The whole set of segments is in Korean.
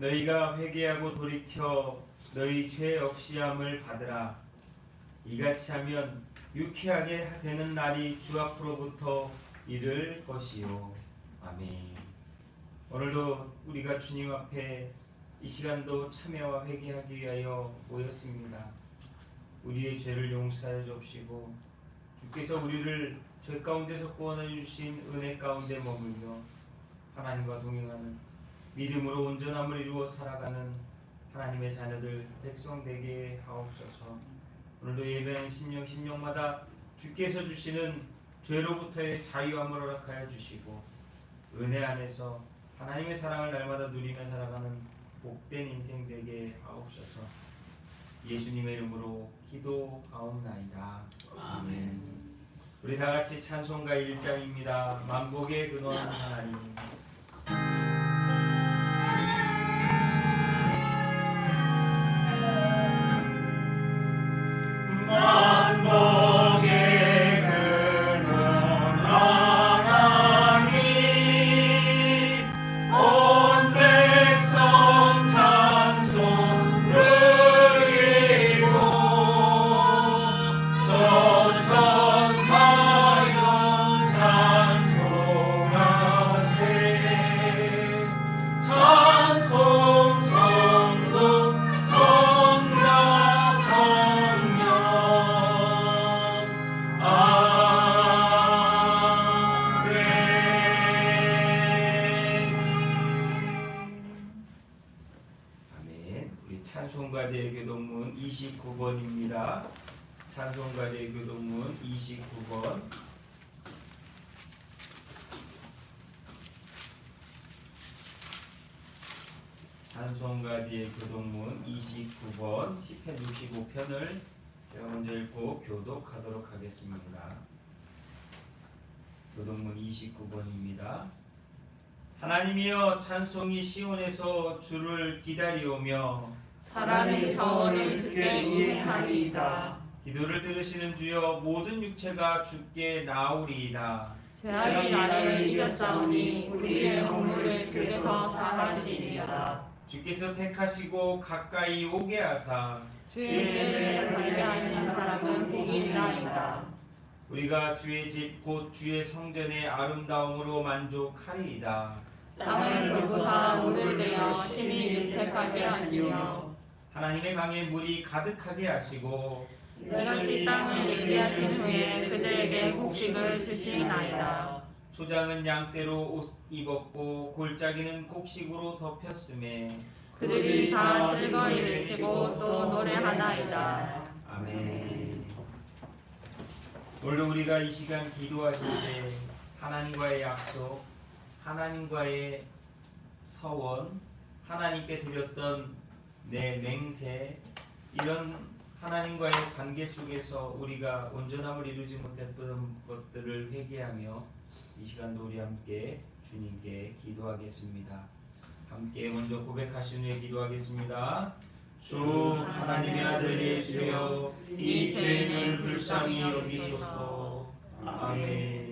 너희가 회개하고 돌이켜 너희 죄 없이함을 받으라. 이같이 하면 유쾌하게 되는 날이 주 앞으로부터 이를 것이요. 아멘. 오늘도 우리가 주님 앞에 이 시간도 참여와 회개하기 위하여 모였습니다. 우리의 죄를 용서하여 주옵시고 주께서 우리를 죄 가운데서 구원해 주신 은혜 가운데 머물며 하나님과 동행하는 믿음으로 온전함을 이루어 살아가는 하나님의 자녀들 백성 되게 하옵소서. 오늘도 예배하는 심령마다 주께서 주시는 죄로부터의 자유함을 허락하여 주시고 은혜 안에서 하나님의 사랑을 날마다 누리며 살아가는 복된 인생 되게 하옵소서. 예수님의 이름으로 기도하옵나이다. 아멘. 우리 다같이 찬송가 1장입니다. 만복의 근원 하나님. 만복의 근원 하나님, 온 백성 찬송 드리고 전천사형 찬송하세. 찬송 성도 성자 성령 아멘. 우리 찬송가대 교동문 29번입니다. 찬송가대 교동문 29번. 찬송가대 교동문 29번 시편 65편을 제가 먼저 읽고 교독하도록 하겠습니다. 교동문 29번입니다. 하나님이여, 찬송이 시온에서 주를 기다리오며 사람의 서원을 주께 인내하리이다. 기도를 들으시는 주여, 모든 육체가 주께 나오리이다. 죄악이 나를 이겼사오니 우리의 허물을 주께서 사하시리이다. 주께서 택하시고 가까이 오게 하사 주의 이름을 살게 하시는 사람은 복이 있나이다. 우리가 주의 집 곧 주의 성전의 아름다움으로 만족하리이다. 땅을 돌보사 물을 내어 심히 윤택하게 하시며 하나님의 강에 물이 가득하게 하시고 이같이 땅을 예비하신 후에 그들에게 곡식을 주시나이다. 초장은 양떼로 옷 입었고 골짜기는 곡식으로 덮였음에 그들이 다 즐거이 외치고 또 노래하나이다. 아멘. 오늘 우리가 이 시간 기도하실 때 하나님과의 약속, 하나님과의 서원, 하나님께 드렸던 내 맹세, 이런 하나님과의 관계 속에서 우리가 온전함을 이루지 못했던 것들을 회개하며 이 시간도 우리 함께 주님께 기도하겠습니다. 함께 먼저 고백하신 후에 기도하겠습니다. 주 하나님의 아들 예수여, 이 죄인을 불쌍히 여기소서. 아멘.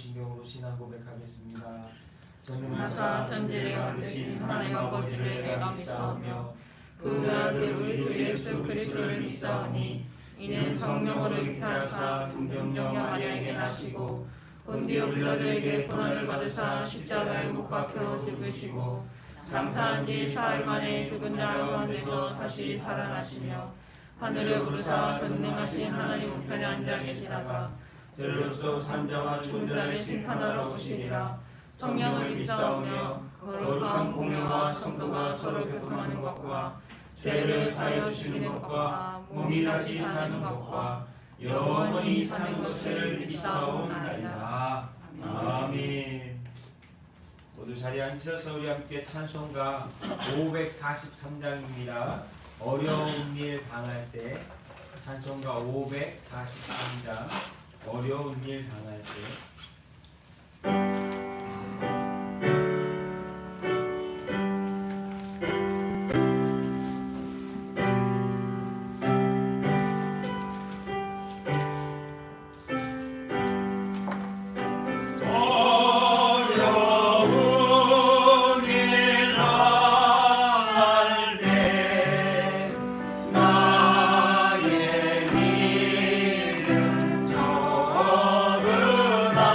사도신경으로 신앙 고백하겠습니다. 전능하사 천지를 만드신 하나님 아버지를 내가 믿사오며 그 아들 우리 주 예수 그리스도를 믿사오니 이는 성령으로 잉태하사 동정녀 마리아에게 나시고 본디오 빌라도에게 고난을 받으사 십자가에 못 박혀 죽으시고 장사한 지 사흘 만에 죽은 자 가운데서 다시 살아나시며 하늘에 오르사 전능하신 하나님 우편에 앉아 계시다가 저로서 산자와 죽은 자를 심판하러 오시리라. 성령을 믿사오며 거룩한 공회와 성도가 서로 교통하는 것과 죄를 사하여 주시는 것과 몸이 다시 사는 것과 영원히 사는 것을 믿사옵나이다. 아멘. 모두 자리에 앉으셔서 우리 함께 찬송가 543장입니다. 어려운 일 당할 때. 찬송가 543장 어려운 일 당할 때. 어려운 일 당할 때 나의 믿음 적으나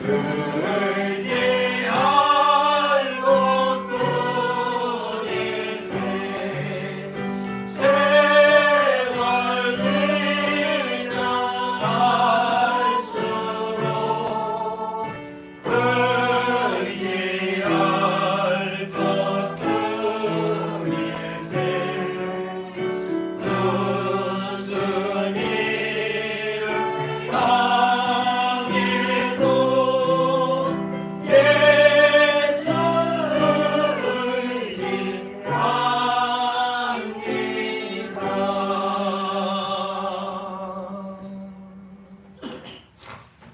의지할 것뿐일세 세월 지나갈수록 의지할 것뿐일세 무슨 일을 당해도 예수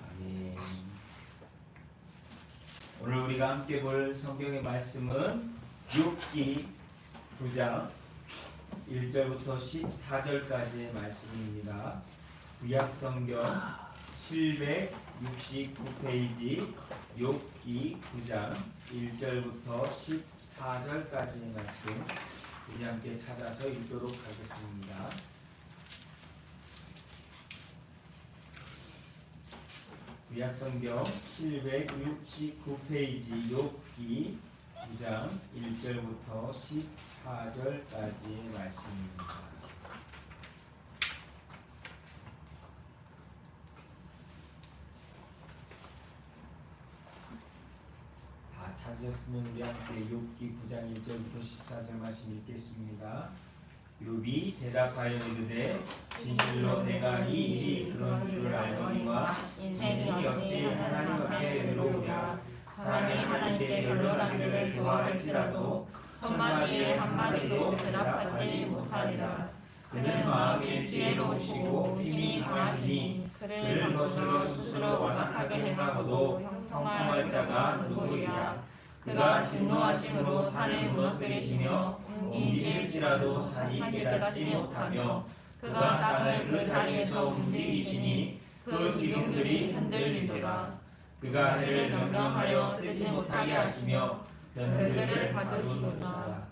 아멘. 오늘 우리가 함께 볼 성경의 말씀은 욥기 9장 1절부터 14절까지의 말씀입니다. 구약 성경 769페이지 욥기 9장 1절부터 14절까지의 말씀 우리 함께 찾아서 읽도록 하겠습니다. 구약 성경 769페이지 욥기 9장 1절부터 14절까지의 말씀입니다. 다 찾으셨으면 우리 함께 욥기 9장 1절부터 14절 말씀 읽겠습니다. 욥이 대답하여 이르되 진실로 내가 이 일이 그런 줄을 알거니와 인생이 어찌 하나님 앞에 의로우랴. 사람이 하나님께 변론하기를 좋아할지라도 천마디에 한마디도 대답하지 못하리라. 그는 마음이 지혜로우시고 힘이 강하시니 그를 거스려 스스로 완악하게 행하고도 형통할 자가 누구이랴. 그가 진노하심으로 산을 무너뜨리시며 옮기실지라도 산이 깨닫지 못하며 그가 땅을 그 자리에서 움직이시니 그 기둥들이 흔들리더라. 그가 해를 명령하여 뜨지 못하게 하시며 별들을 가두시도다.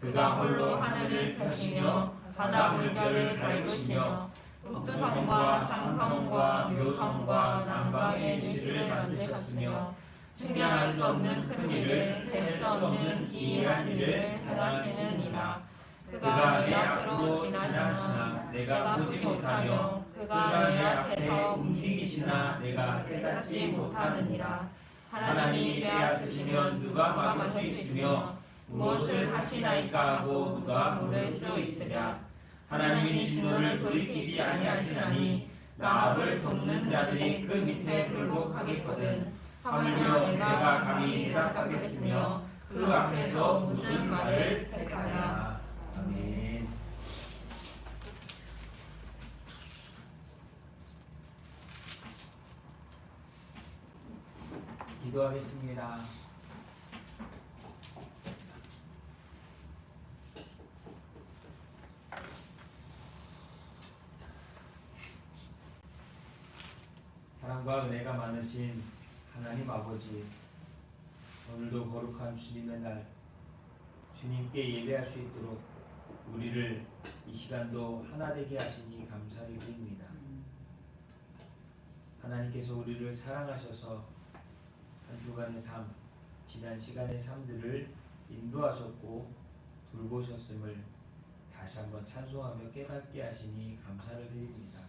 그가 홀로 하늘을 펴시며 바다 물결을 밟으시며 북두성과 상성과 묘성과 남방의 지를 만드셨으며 측량할 수 없는 큰 일을 셀 수 없는 기이한 일을 행하시느니라. 그가 내 앞으로 지나시나 내가 보지 못하며 그가 내 앞에 움직이시나 내가 깨닫지 못하느니라. 하나님이 빼앗으시면 누가 막을 수 있으며 무엇을 하시나이까 하고 누가 물을 수 있으랴. 하나님이 진노를 돌이키지 아니하시나니 나합을 돕는 자들이 그 밑에 굴복하겠거든. 하물며 내가 감히 대답하겠으며 그 앞에서 무슨 말을 택하랴. 아멘. 기도하겠습니다. 사랑과 은혜가 많으신 하나님 아버지, 오늘도 거룩한 주님의 날 주님께 예배할 수 있도록 우리를 이 시간도 하나 되게 하시니 감사를 드립니다. 하나님께서 우리를 사랑하셔서 한 주간의 삶, 지난 시간의 삶들을 인도하셨고 돌보셨음을 다시 한번 찬송하며 깨닫게 하시니 감사를 드립니다.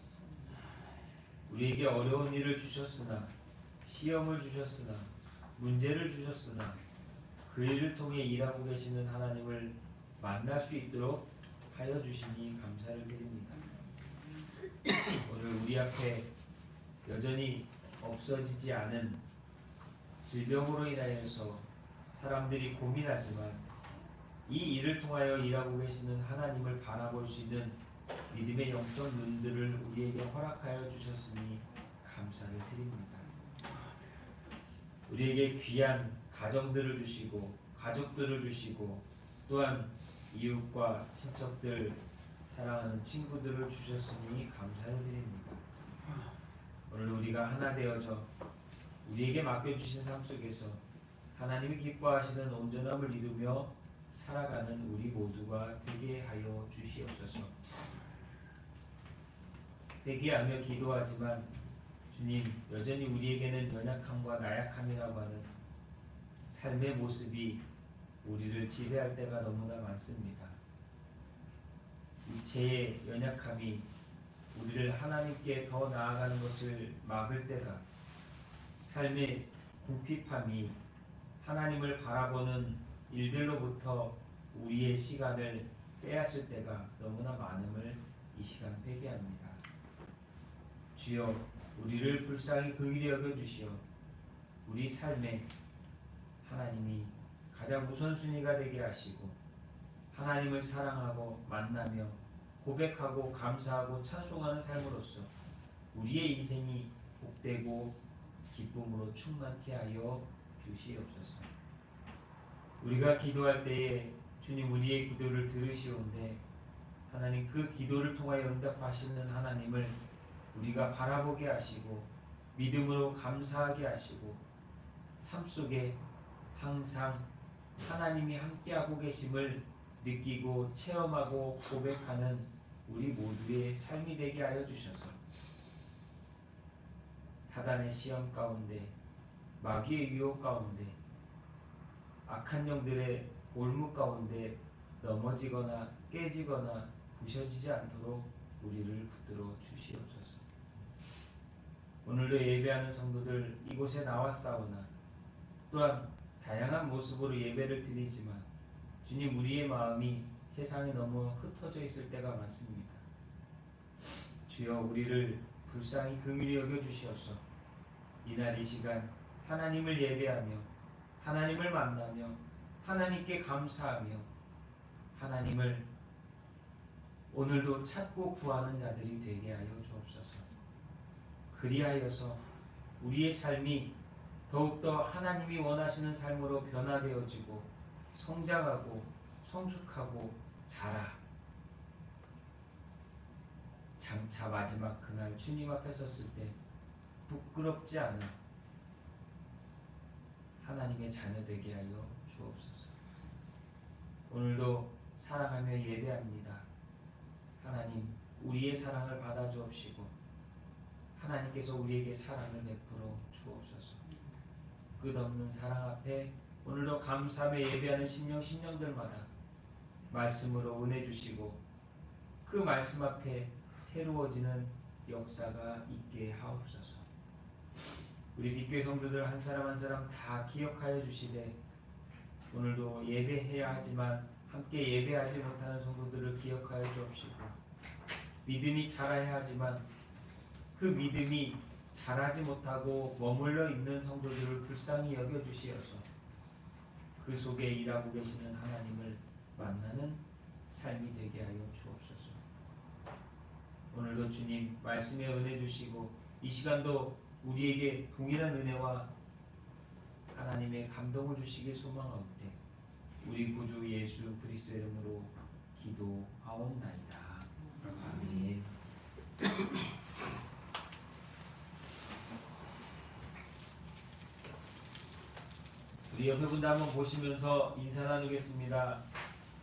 우리에게 어려운 일을 주셨으나, 시험을 주셨으나, 문제를 주셨으나 그 일을 통해 일하고 계시는 하나님을 만날 수 있도록 하여 주시니 감사를 드립니다. 오늘 우리 앞에 여전히 없어지지 않은 질병으로 인하여서 사람들이 고민하지만 이 일을 통하여 일하고 계시는 하나님을 바라볼 수 있는 믿음의 영적 눈들을 우리에게 허락하여 주셨으니 감사를 드립니다. 우리에게 귀한 가정들을 주시고 가족들을 주시고 또한 이웃과 친척들, 사랑하는 친구들을 주셨으니 감사를 드립니다. 오늘 우리가 하나 되어져 우리에게 맡겨주신 삶 속에서 하나님이 기뻐하시는 온전함을 이루며 살아가는 우리 모두가 되게 하여 주시옵소서. 회개하며 기도하지만 주님, 여전히 우리에게는 연약함과 나약함이라고 하는 삶의 모습이 우리를 지배할 때가 너무나 많습니다. 육체의 연약함이 우리를 하나님께 더 나아가는 것을 막을 때가, 삶의 궁핍함이 하나님을 바라보는 일들로부터 우리의 시간을 빼앗을 때가 너무나 많음을 이 시간 회개합니다. 주여, 우리를 불쌍히 긍휼히 여겨주시어 우리 삶에 하나님이 가장 우선순위가 되게 하시고, 하나님을 사랑하고 만나며 고백하고 감사하고 찬송하는 삶으로서 우리의 인생이 복되고 기쁨으로 충만케 하여 주시옵소서. 우리가 기도할 때에 주님 우리의 기도를 들으시온데, 하나님 그 기도를 통하여 응답하시는 하나님을 우리가 바라보게 하시고 믿음으로 감사하게 하시고, 삶 속에 항상 하나님이 함께하고 계심을 느끼고 체험하고 고백하는 우리 모두의 삶이 되게 하여 주셔서 사단의 시험 가운데, 마귀의 유혹 가운데, 악한 영들의 올무 가운데 넘어지거나 깨지거나 부셔지지 않도록 우리를 붙들어 주시옵소서. 오늘도 예배하는 성도들 이곳에 나왔사오나 또한 다양한 모습으로 예배를 드리지만 주님, 우리의 마음이 세상에 너무 흩어져 있을 때가 많습니다. 주여, 우리를 불쌍히 긍휼히 여겨주시옵소서. 이날 이 시간 하나님을 예배하며 하나님을 만나며 하나님께 감사하며 하나님을 오늘도 찾고 구하는 자들이 되게 하여 주옵소서. 그리하여서 우리의 삶이 더욱더 하나님이 원하시는 삶으로 변화되어지고 성장하고 성숙하고 자라, 장차 마지막 그날 주님 앞에 섰을 때 부끄럽지 않은 하나님의 자녀 되게 하여 주옵소서. 오늘도 사랑하며 예배합니다. 하나님, 우리의 사랑을 받아 주옵시고 하나님께서 우리에게 사랑을 베풀어 주옵소서. 끝없는 사랑 앞에 오늘도 감사하며 예배하는 심령들마다 말씀으로 은혜 주시고 그 말씀 앞에 새로워지는 역사가 있게 하옵소서. 우리 빛교회 성도들 한 사람 한 사람 다 기억하여 주시되, 오늘도 예배해야 하지만 함께 예배하지 못하는 성도들을 기억하여 주옵시고, 믿음이 자라야 하지만 그 믿음이 자라지 못하고 머물러 있는 성도들을 불쌍히 여겨주시어서 그 속에 일하고 계시는 하나님을 만나는 삶이 되게 하여 주옵소서. 오늘도 주님 말씀에 은혜 주시고 이 시간도 우리에게 동일한 은혜와 하나님의 감동을 주시길 소망하옵되 우리 구주 예수 그리스도의 이름으로 기도하옵나이다. 아멘. 우리 옆에 분들 한번 보시면서 인사 나누겠습니다.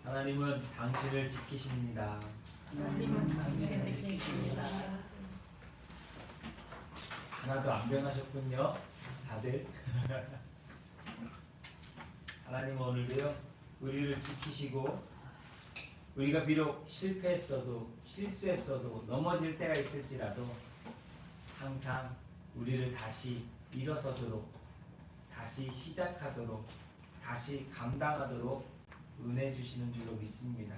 하나님은 당신을 지키십니다. 하나님은 당신을 지키십니다. 하나도 안 변하셨군요, 다들. 하나님은 오늘도요 우리를 지키시고, 우리가 비록 실패했어도 실수했어도 넘어질 때가 있을지라도 항상 우리를 다시 일어서도록, 다시 시작하도록, 다시 감당하도록 은혜 주시는 줄로 믿습니다.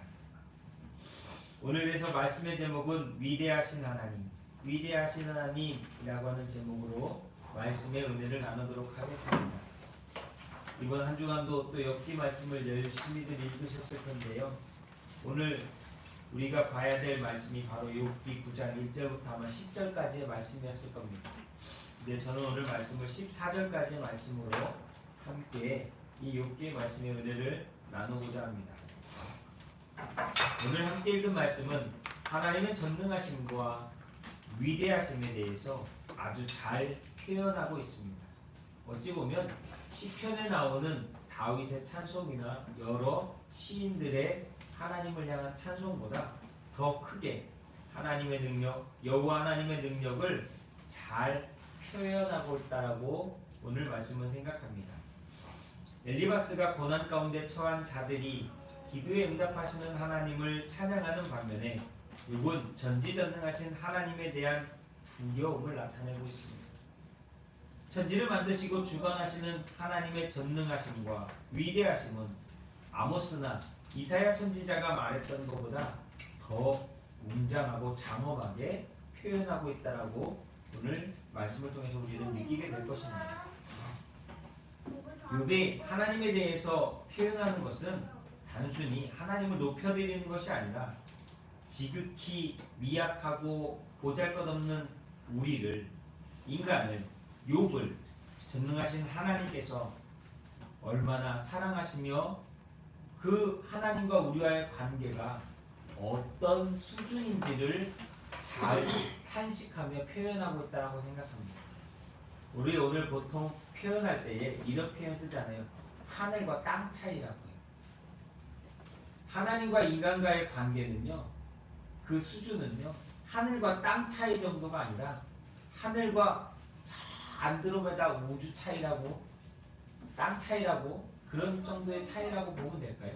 오늘에서 말씀의 제목은 위대하신 하나님, 위대하신 하나님이라고 하는 제목으로 말씀의 은혜를 나누도록 하겠습니다. 이번 한 주간도 또 엽기 말씀을 열심히들 읽으셨을 텐데요. 오늘 우리가 봐야 될 말씀이 바로 욥기 9장 1절부터 아마 10절까지의 말씀이었을 겁니다. 근데 저는 오늘 말씀을 14절까지의 말씀으로 함께 이 욥기의 말씀의 은혜를 나누고자 합니다. 오늘 함께 읽은 말씀은 하나님의 전능하심과 위대하심에 대해서 아주 잘 표현하고 있습니다. 어찌 보면 시편에 나오는 다윗의 찬송이나 여러 시인들의 하나님을 향한 찬송보다 더 크게 하나님의 능력, 여호와 하나님의 능력을 잘 표현하고 있다라고 오늘 말씀을 생각합니다. 엘리바스가 고난 가운데 처한 자들이 기도에 응답하시는 하나님을 찬양하는 반면에 욥은 전지전능하신 하나님에 대한 두려움을 나타내고 있습니다. 천지를 만드시고 주관하시는 하나님의 전능하심과 위대하심은 아모스나 이사야 선지자가 말했던 것보다 더 웅장하고 장엄하게 표현하고 있다라고 오늘 말씀을 통해서 우리는 느끼게 될 것입니다. 욥이 하나님에 대해서 표현하는 것은 단순히 하나님을 높여드리는 것이 아니라 지극히 미약하고 보잘것없는 우리를, 인간을, 욥을 전능하신 하나님께서 얼마나 사랑하시며 그 하나님과 우리와의 관계가 어떤 수준인지를 잘 탄식하며 표현하고 있다고 생각합니다. 우리 오늘 보통 표현할 때에 이런 표현 쓰잖아요. 하늘과 땅 차이라고요. 하나님과 인간과의 관계는요, 그 수준은요, 하늘과 땅 차이 정도가 아니라 하늘과 안드로메다 우주 차이라고, 땅 차이라고, 그런 정도의 차이라고 보면 될까요?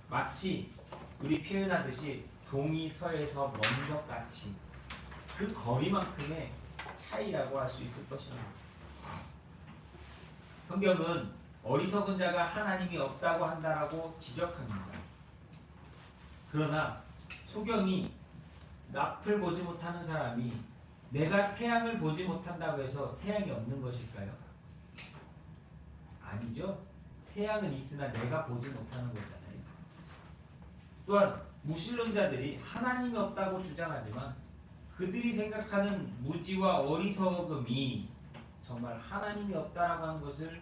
마치 우리 표현하듯이 동이 서에서 먼 것 같이 그 거리만큼의 차이라고 할 수 있을 것입니다. 성경은 어리석은 자가 하나님이 없다고 한다라고 지적합니다. 그러나 소경이 납을 보지 못하는 사람이 내가 태양을 보지 못한다고 해서 태양이 없는 것일까요? 아니죠. 태양은 있으나 내가 보지 못하는 거잖아요. 또한 무신론자들이 하나님이 없다고 주장하지만 그들이 생각하는 무지와 어리석음이 정말 하나님이 없다라고 하는 것을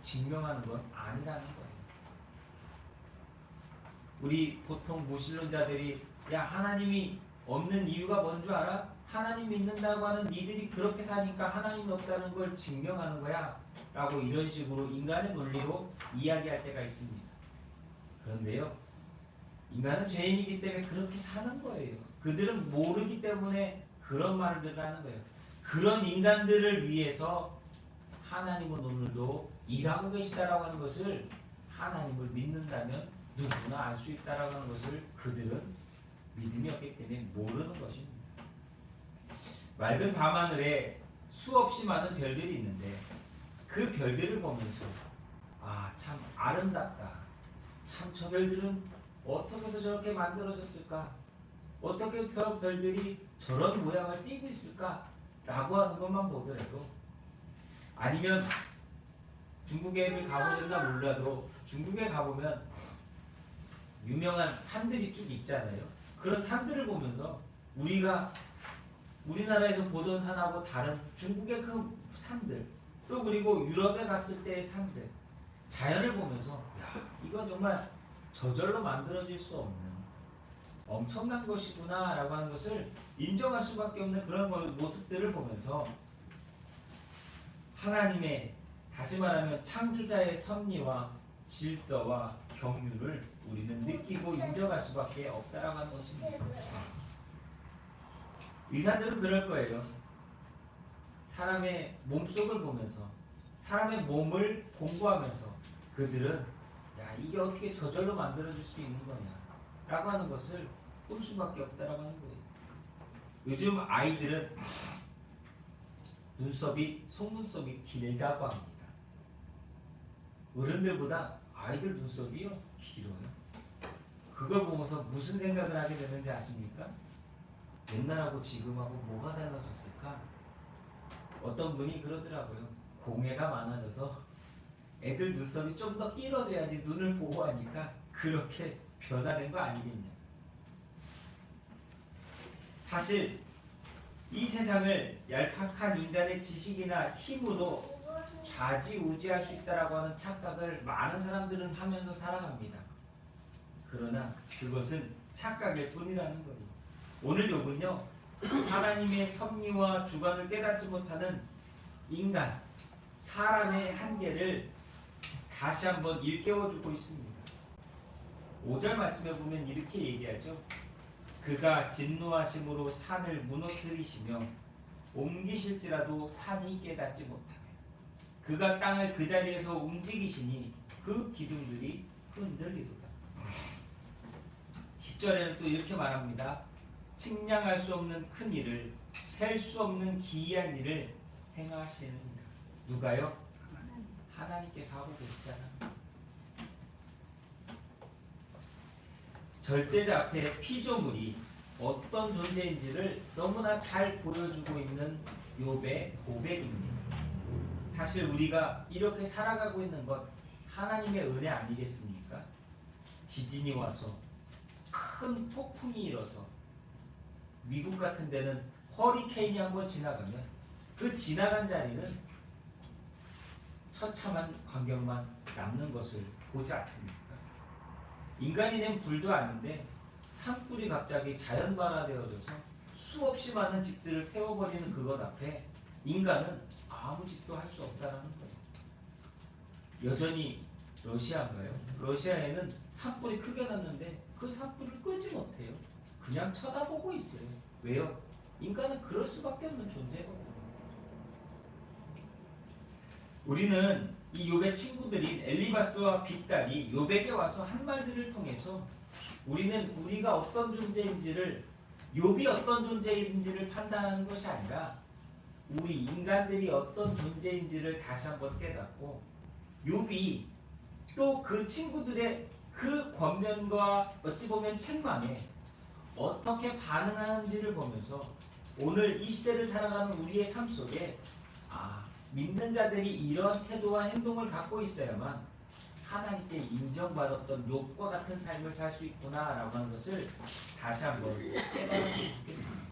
증명하는 건 아니라는 거예요. 우리 보통 무신론자들이 야 하나님이 없는 이유가 뭔 줄 알아? 하나님 믿는다고 하는 니들이 그렇게 사니까 하나님이 없다는 걸 증명하는 거야 라고 이런 식으로 인간의 논리로 이야기할 때가 있습니다. 그런데요, 인간은 죄인이기 때문에 그렇게 사는 거예요. 그들은 모르기 때문에 그런 말을 하는 거예요. 그런 인간들을 위해서 하나님은 오늘도 일하고 계시다라고 하는 것을, 하나님을 믿는다면 누구나 알 수 있다라고 하는 것을 그들은 믿음이 없기 때문에 모르는 것입니다. 맑은 밤하늘에 수없이 많은 별들이 있는데 그 별들을 보면서 아, 참 아름답다. 참 저 별들은 어떻게 해서 저렇게 만들어졌을까? 어떻게 별들이 저런 모양을 띠고 있을까? 라고 하는 것만 보더라도, 아니면 중국에 가보셨나 몰라도 중국에 가보면 유명한 산들이 쭉 있잖아요. 그런 산들을 보면서 우리나라에서 보던 산하고 다른 중국의 그 산들, 또 그리고 유럽에 갔을 때의 산들, 자연을 보면서 야, 이건 정말 저절로 만들어질 수 없는 엄청난 것이구나 라고 하는 것을 인정할 수밖에 없는 그런 모습들을 보면서 하나님의, 다시 말하면 창조자의 섭리와 질서와 경륜을 우리는 느끼고 인정할 수밖에 없다라고 하는 것입니다. 의사들은 그럴 거예요. 사람의 몸속을 보면서, 사람의 몸을 공부하면서 그들은 야, 이게 어떻게 저절로 만들어질 수 있는 거냐 라고 하는 것을 볼 수밖에 없다라고 하는 거예요. 요즘 아이들은 속눈썹이 길다고 합니다. 어른들보다 아이들 눈썹이요 길어요. 그걸 보면서 무슨 생각을 하게 되는지 아십니까? 옛날하고 지금하고 뭐가 달라졌을까? 어떤 분이 그러더라고요. 공해가 많아져서 애들 눈썹이 좀 더 길어져야지 눈을 보호하니까 그렇게 변화된 거 아니겠냐. 사실 이 세상을 얄팍한 인간의 지식이나 힘으로 좌지우지할 수 있다라고 하는 착각을 많은 사람들은 하면서 살아갑니다. 그러나 그것은 착각일 뿐이라는 거예요. 오늘 욥은요, 하나님의 섭리와 주관을 깨닫지 못하는 인간, 사람의 한계를 다시 한번 일깨워주고 있습니다. 5절 말씀에 보면 이렇게 얘기하죠. 그가 진노하심으로 산을 무너뜨리시며 옮기실지라도 산이 깨닫지 못하게 그가 땅을 그 자리에서 움직이시니 그 기둥들이 흔들리도다. 10절에는 또 이렇게 말합니다. 측량할 수 없는 큰 일을 셀 수 없는 기이한 일을 행하시느니라. 누가요? 하나님께서 하고 계시잖아. 절대자 앞에 피조물이 어떤 존재인지를 너무나 잘 보여주고 있는 욥의 고백입니다. 사실 우리가 이렇게 살아가고 있는 것 하나님의 은혜 아니겠습니까? 지진이 와서 큰 폭풍이 일어서 미국 같은 데는 허리케인이 한번 지나가면 그 지나간 자리는 처참한 광경만 남는 것을 보지 않습니까? 인간이 낸 불도 아닌데 산불이 갑자기 자연발화되어져서 수없이 많은 집들을 태워버리는 그것 앞에 인간은 아무 짓도 할 수 없다는 거예요. 여전히 러시아인가요? 러시아에는 산불이 크게 났는데 그 산불을 끄지 못해요. 그냥 쳐다보고 있어요. 왜요? 인간은 그럴 수밖에 없는 존재거든요. 우리는 이 욥의 친구들인 엘리바스와 빅달이 욥에게 와서 한 말들을 통해서 우리는 우리가 어떤 존재인지를 욥이 어떤 존재인지를 판단하는 것이 아니라 우리 인간들이 어떤 존재인지를 다시 한번 깨닫고 욥이 또 그 친구들의 그 권면과 어찌 보면 책망에 어떻게 반응하는지를 보면서 오늘 이 시대를 살아가는 우리의 삶 속에 믿는 자들이 이런 태도와 행동을 갖고 있어야만 하나님께 인정받았던 욥과 같은 삶을 살 수 있구나라고 하는 것을 다시 한번 깨달았으면 좋겠습니다.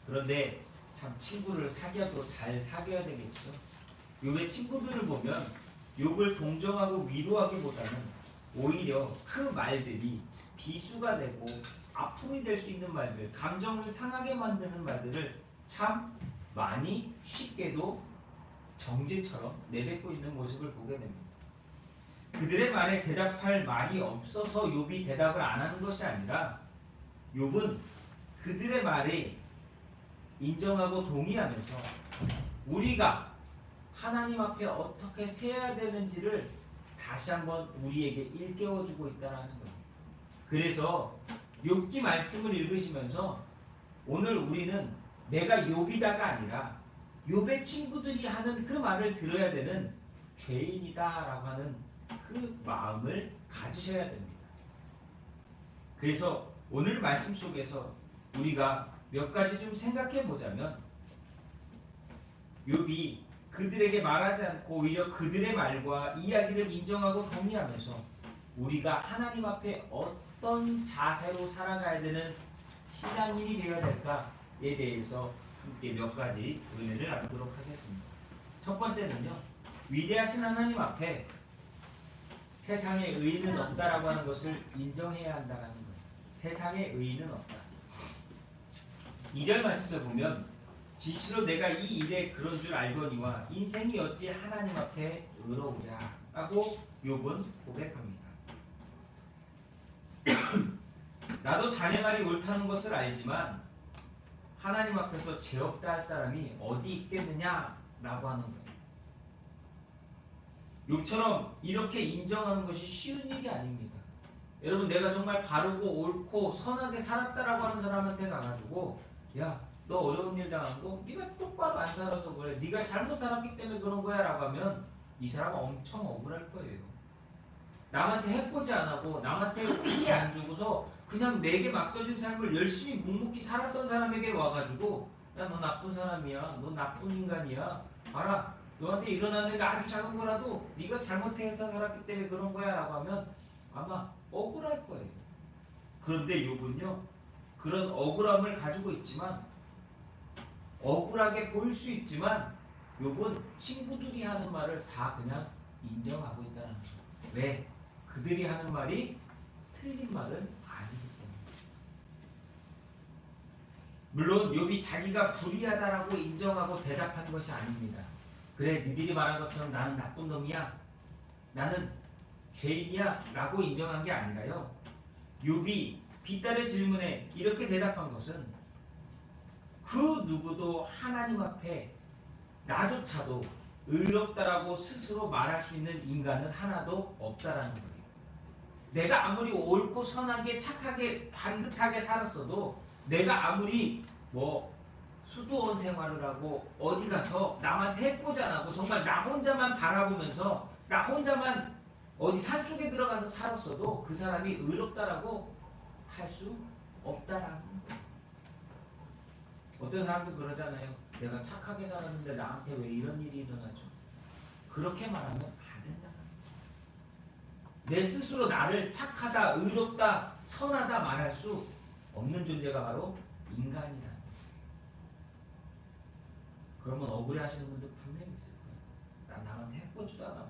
그런데 참 친구를 사귀어도 잘 사귀어야 되겠죠. 욥의 친구들을 보면 욥을 동정하고 위로하기보다는 오히려 그 말들이 비수가 되고 아픔이 될 수 있는 말들, 감정을 상하게 만드는 말들을 참 많이 쉽게도 정지처럼 내뱉고 있는 모습을 보게 됩니다. 그들의 말에 대답할 말이 없어서 욥이 대답을 안 하는 것이 아니라 욥은 그들의 말에 인정하고 동의하면서 우리가 하나님 앞에 어떻게 세야 되는지를 다시 한번 우리에게 일깨워주고 있다는 거예요. 그래서 욥기 말씀을 읽으시면서 오늘 우리는 내가 욥이다가 아니라 욥의 친구들이 하는 그 말을 들어야 되는 죄인이다라고 하는 그 마음을 가지셔야 됩니다. 그래서 오늘 말씀 속에서 우리가 몇 가지 좀 생각해 보자면 욥이 그들에게 말하지 않고 오히려 그들의 말과 이야기를 인정하고 동의하면서 우리가 하나님 앞에 어떤 자세로 살아가야 되는 신앙인이 되어야 될까에 대해서 함께 몇 가지 은혜를 나누도록 하겠습니다. 첫 번째는요, 위대하신 하나님 앞에 세상에 의인은 없다라고 하는 것을 인정해야 한다는 거예요. 세상에 의인은 없다. 2절 말씀에 보면 진실로 내가 이 일에 그런 줄 알거니와 인생이 어찌 하나님 앞에 의로우랴 라고 욥은 고백합니다. 나도 자네 말이 옳다는 것을 알지만 하나님 앞에서 죄 없다 할 사람이 어디 있겠느냐 라고 하는 거예요. 욥처럼 이렇게 인정하는 것이 쉬운 일이 아닙니다. 여러분, 내가 정말 바르고 옳고 선하게 살았다라고 하는 사람한테 가가지고 야, 너 어려운 일 당한 거 네가 똑바로 안 살아서 그래, 네가 잘못 살았기 때문에 그런 거야 라고 하면 이 사람은 엄청 억울할 거예요. 남한테 해코지 안 하고 남한테 피해 안 주고서 그냥 내게 맡겨진 삶을 열심히 묵묵히 살았던 사람에게 와가지고 야, 너 나쁜 사람이야, 너 나쁜 인간이야, 알아, 너한테 일어난 일이 아주 작은 거라도 네가 잘못해서 살았기 때문에 그런 거야 라고 하면 아마 억울할 거예요. 그런데 욥은요, 그런 억울함을 가지고 있지만, 억울하게 보일 수 있지만 욥은 친구들이 하는 말을 다 그냥 인정하고 있다는 거예요. 왜? 그들이 하는 말이 틀린 말은 아니기 때문에. 물론 욥이 자기가 불의하다라고 인정하고 대답한 것이 아닙니다. 그래, 니들이 말한 것처럼 나는 나쁜 놈이야, 나는 죄인이야 라고 인정한 게 아니라요, 욥이 빗달의 질문에 이렇게 대답한 것은 그 누구도 하나님 앞에 나조차도 의롭다라고 스스로 말할 수 있는 인간은 하나도 없다라는 거예요. 내가 아무리 옳고 선하게 착하게 반듯하게 살았어도 내가 아무리 뭐 수도원 생활을 하고 어디 가서 남한테 해코지 안 하고 정말 나 혼자만 바라보면서 나 혼자만 어디 산속에 들어가서 살았어도 그 사람이 의롭다라고 할 수 없다라는 거예요. 어떤 사람도 그러잖아요. 내가 착하게 살았는데 나한테 왜 이런 일이 일어나죠? 그렇게 말하면 안 된다. 내 스스로 나를 착하다, 의롭다, 선하다 말할 수 없는 존재가 바로 인간이다. 그러면 억울해하시는 분들 분명히 있을 거예요. 난 남한테 해코지도 안 하고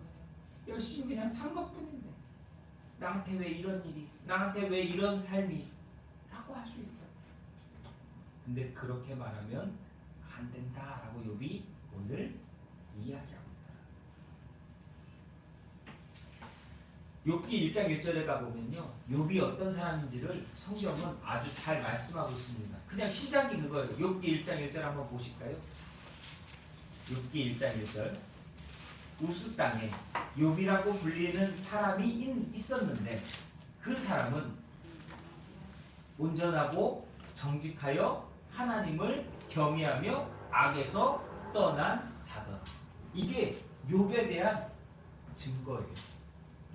열심히 그냥 산 것뿐인데 나한테 왜 이런 일이, 나한테 왜 이런 삶이 라고 할 수 있다. 근데 그렇게 말하면 안 된다라고 욥이 오늘 이야기합니다. 욥기 1장 1절에 가보면요, 욥이 어떤 사람인지를 성경은 아주 잘 말씀하고 있습니다. 그냥 시작이 그거예요. 욥기 1장 1절 한번 보실까요? 욥기 1장 1절. 우스 땅에 욥이라고 불리는 사람이 있었는데 그 사람은 온전하고 정직하여 하나님을 경외하며 악에서 떠난 자더라. 이게 욥에 대한 증거예요.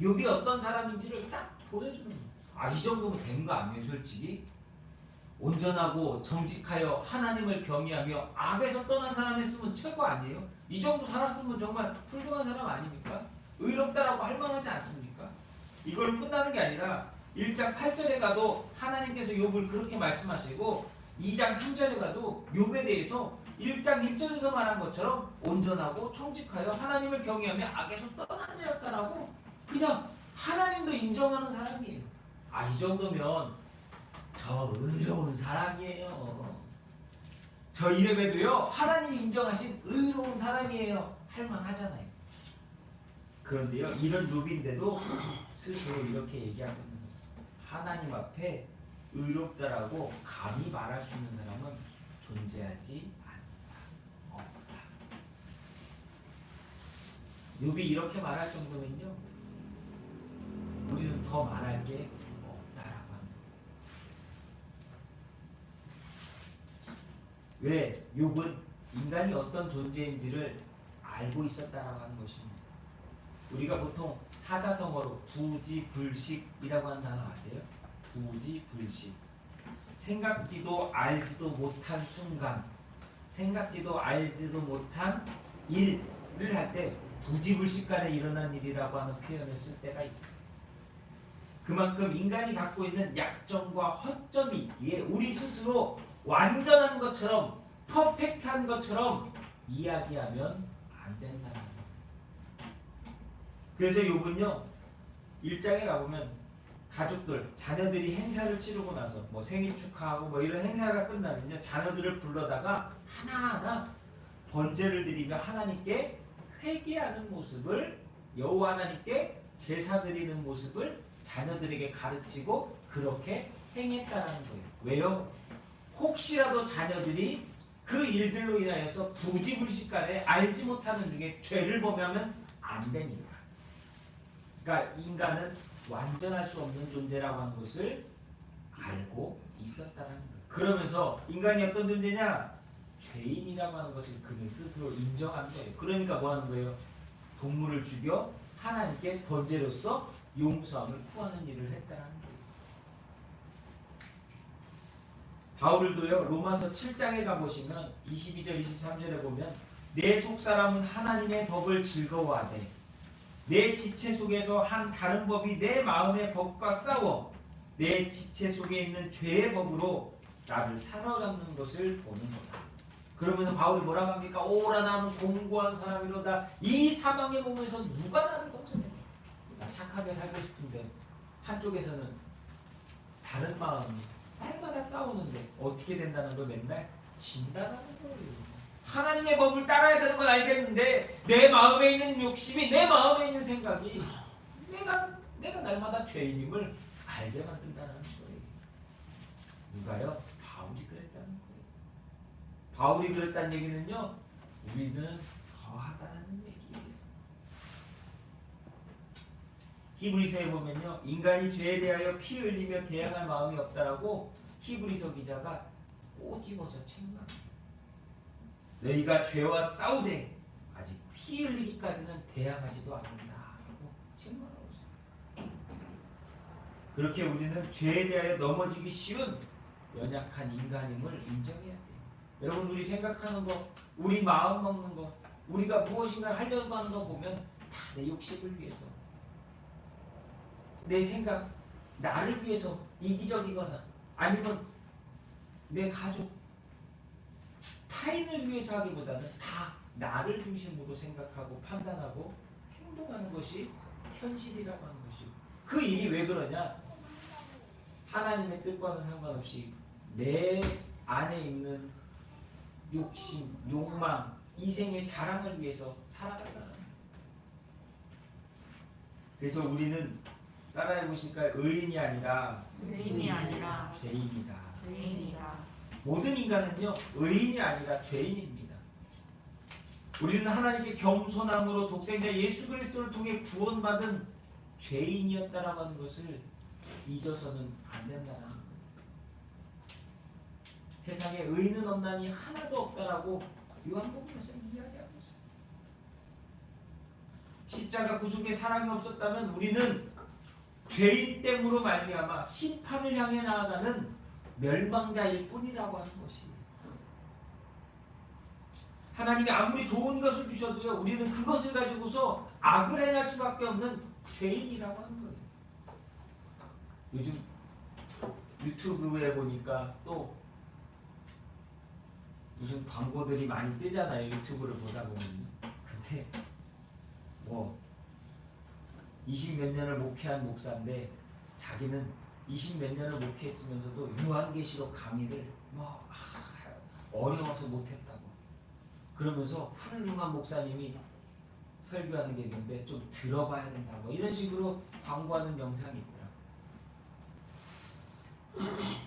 욥이 어떤 사람인지를 딱 보여주는 거예요. 아, 이 정도면 된 거 아니에요, 솔직히? 온전하고 정직하여 하나님을 경외하며 악에서 떠난 사람 했으면 최고 아니에요? 이 정도 살았으면 정말 훌륭한 사람 아닙니까? 의롭다라고 할 만하지 않습니까? 이걸 끝나는 게 아니라 1장 8절에 가도 하나님께서 욥을 그렇게 말씀하시고 2장 3절에 가도 욥에 대해서 1장 1절에서 말한 것처럼 온전하고 정직하여 하나님을 경외하며 악에서 떠난 자였다라고 그냥 하나님도 인정하는 사람이에요. 아, 이 정도면 저 의로운 사람이에요. 저 이름에도요 하나님이 인정하신 의로운 사람이에요 할 만하잖아요. 그런데요, 이런 욥인데도 스스로 이렇게 얘기하고 있는 거예요. 하나님 앞에 의롭다라고 감히 말할 수 있는 사람은 존재하지 않는다. 없다. 욥이 이렇게 말할 정도면요, 우리는 더 말할 게 없다라고 합니다. 왜? 욥은 인간이 어떤 존재인지를 알고 있었다라고 하는 것입니다. 우리가 보통 사자성어로 부지불식이라고 하는 단어 아세요? 부지불식. 생각지도 알지도 못한 순간, 생각지도 알지도 못한 일을 할 때 부지불식간에 일어난 일이라고 하는 표현을 쓸 때가 있어요. 그만큼 인간이 갖고 있는 약점과 허점이 있기에 우리 스스로 완전한 것처럼 퍼펙트한 것처럼 이야기하면 안 된다는 거예요. 그래서 욥은요 1장에 가보면 가족들, 자녀들이 행사를 치르고 나서 뭐 생일 축하하고 뭐 이런 행사가 끝나면요 자녀들을 불러다가 하나하나 번제를 드리며 하나님께 회개하는 모습을, 여호와 하나님께 제사 드리는 모습을 자녀들에게 가르치고 그렇게 행했다는 거예요. 왜요? 혹시라도 자녀들이 그 일들로 인하여서 부지불식간에 알지 못하는 중에 죄를 범하면 안 됩니다. 그러니까 인간은 완전할 수 없는 존재라고 하는 것을 알고 있었다는 거예요. 그러면서 인간이 어떤 존재냐? 죄인이라고 하는 것을 그는 스스로 인정한 거예요. 그러니까 뭐 하는 거예요? 동물을 죽여 하나님께 번제로서 용서함을 구하는 일을 했다는 거예요. 바울도요 로마서 7장에 가보시면 22절 23절에 보면 내 속사람은 하나님의 법을 즐거워하되 내 지체 속에서 한 다른 법이 내 마음의 법과 싸워 내 지체 속에 있는 죄의 법으로 나를 사로잡는 것을 보는 거다. 그러면서 바울이 뭐라고 합니까? 오라 나는 공고한 사람이로다. 이 사망의 몸에서 누가 나를 건져내? 나 착하게 살고 싶은데 한쪽에서는 다른 마음이 날마다 싸우는데 어떻게 된다는 걸 맨날 진다라는 거예요. 하나님의 법을 따라야 되는 건 알겠는데 내 마음에 있는 욕심이, 내 마음에 있는 생각이 내가 날마다 죄인임을 알게 만든다는 거예요. 누가요? 바울이 그랬다는 거예요. 바울이 그랬다는 얘기는요, 우리는 더하다는 얘기예요. 히브리서에 보면요, 인간이 죄에 대하여 피 흘리며 대항할 마음이 없다라고 히브리서 기자가 꼬집어서 책망합니다. 너희가 죄와 싸우되 아직 피 흘리기까지는 대항하지도 않는다라고 책망하고 있어요. 그렇게 우리는 죄에 대하여 넘어지기 쉬운 연약한 인간임을 인정해야 돼요. 여러분, 우리 생각하는 거, 우리 마음 먹는 거, 우리가 무엇인가 하려고 하는 거 보면 다 내 욕심을 위해서, 내 생각, 나를 위해서 이기적이거나 아니면 내 가족, 타인을 위해서 하기보다는 다 나를 중심으로 생각하고 판단하고 행동하는 것이 현실이라고 하는 것이고, 그 일이 왜 그러냐? 하나님의 뜻과는 상관없이 내 안에 있는 욕심, 욕망, 이생의 자랑을 위해서 살아간다는 거예요. 그래서 우리는 따라해 보실까요? 의인이 아니라 죄인이다. 모든 인간은요, 의인이 아니라 죄인입니다. 우리는 하나님께 겸손함으로 독생자 예수 그리스도를 통해 구원받은 죄인이었다라고 하는 것을 잊어서는 안 된다는 거예요. 세상에 의인은 없나니 하나도 없다라고 요한복음에서 이야기하고 있어요. 십자가 구속의 사랑이 없었다면 우리는 죄인 됨으로 말미암아 심판을 향해 나아가는 멸망자일 뿐이라고 하는 것이에요. 하나님이 아무리 좋은 것을 주셔도요, 우리는 그것을 가지고서 악을 행할 수밖에 없는 죄인이라고 하는 거예요. 요즘 유튜브에 보니까 또 무슨 광고들이 많이 뜨잖아요. 유튜브를 보다 보면. 근데 뭐 20몇 년을 목회한 목사인데 자기는 20몇 년을 목회했으면서도 요한계시록 강의를 어려워서 못했다고 그러면서 훌륭한 목사님이 설교하는 게 있는데 좀 들어봐야 된다고 이런 식으로 광고하는 영상이 있더라고요.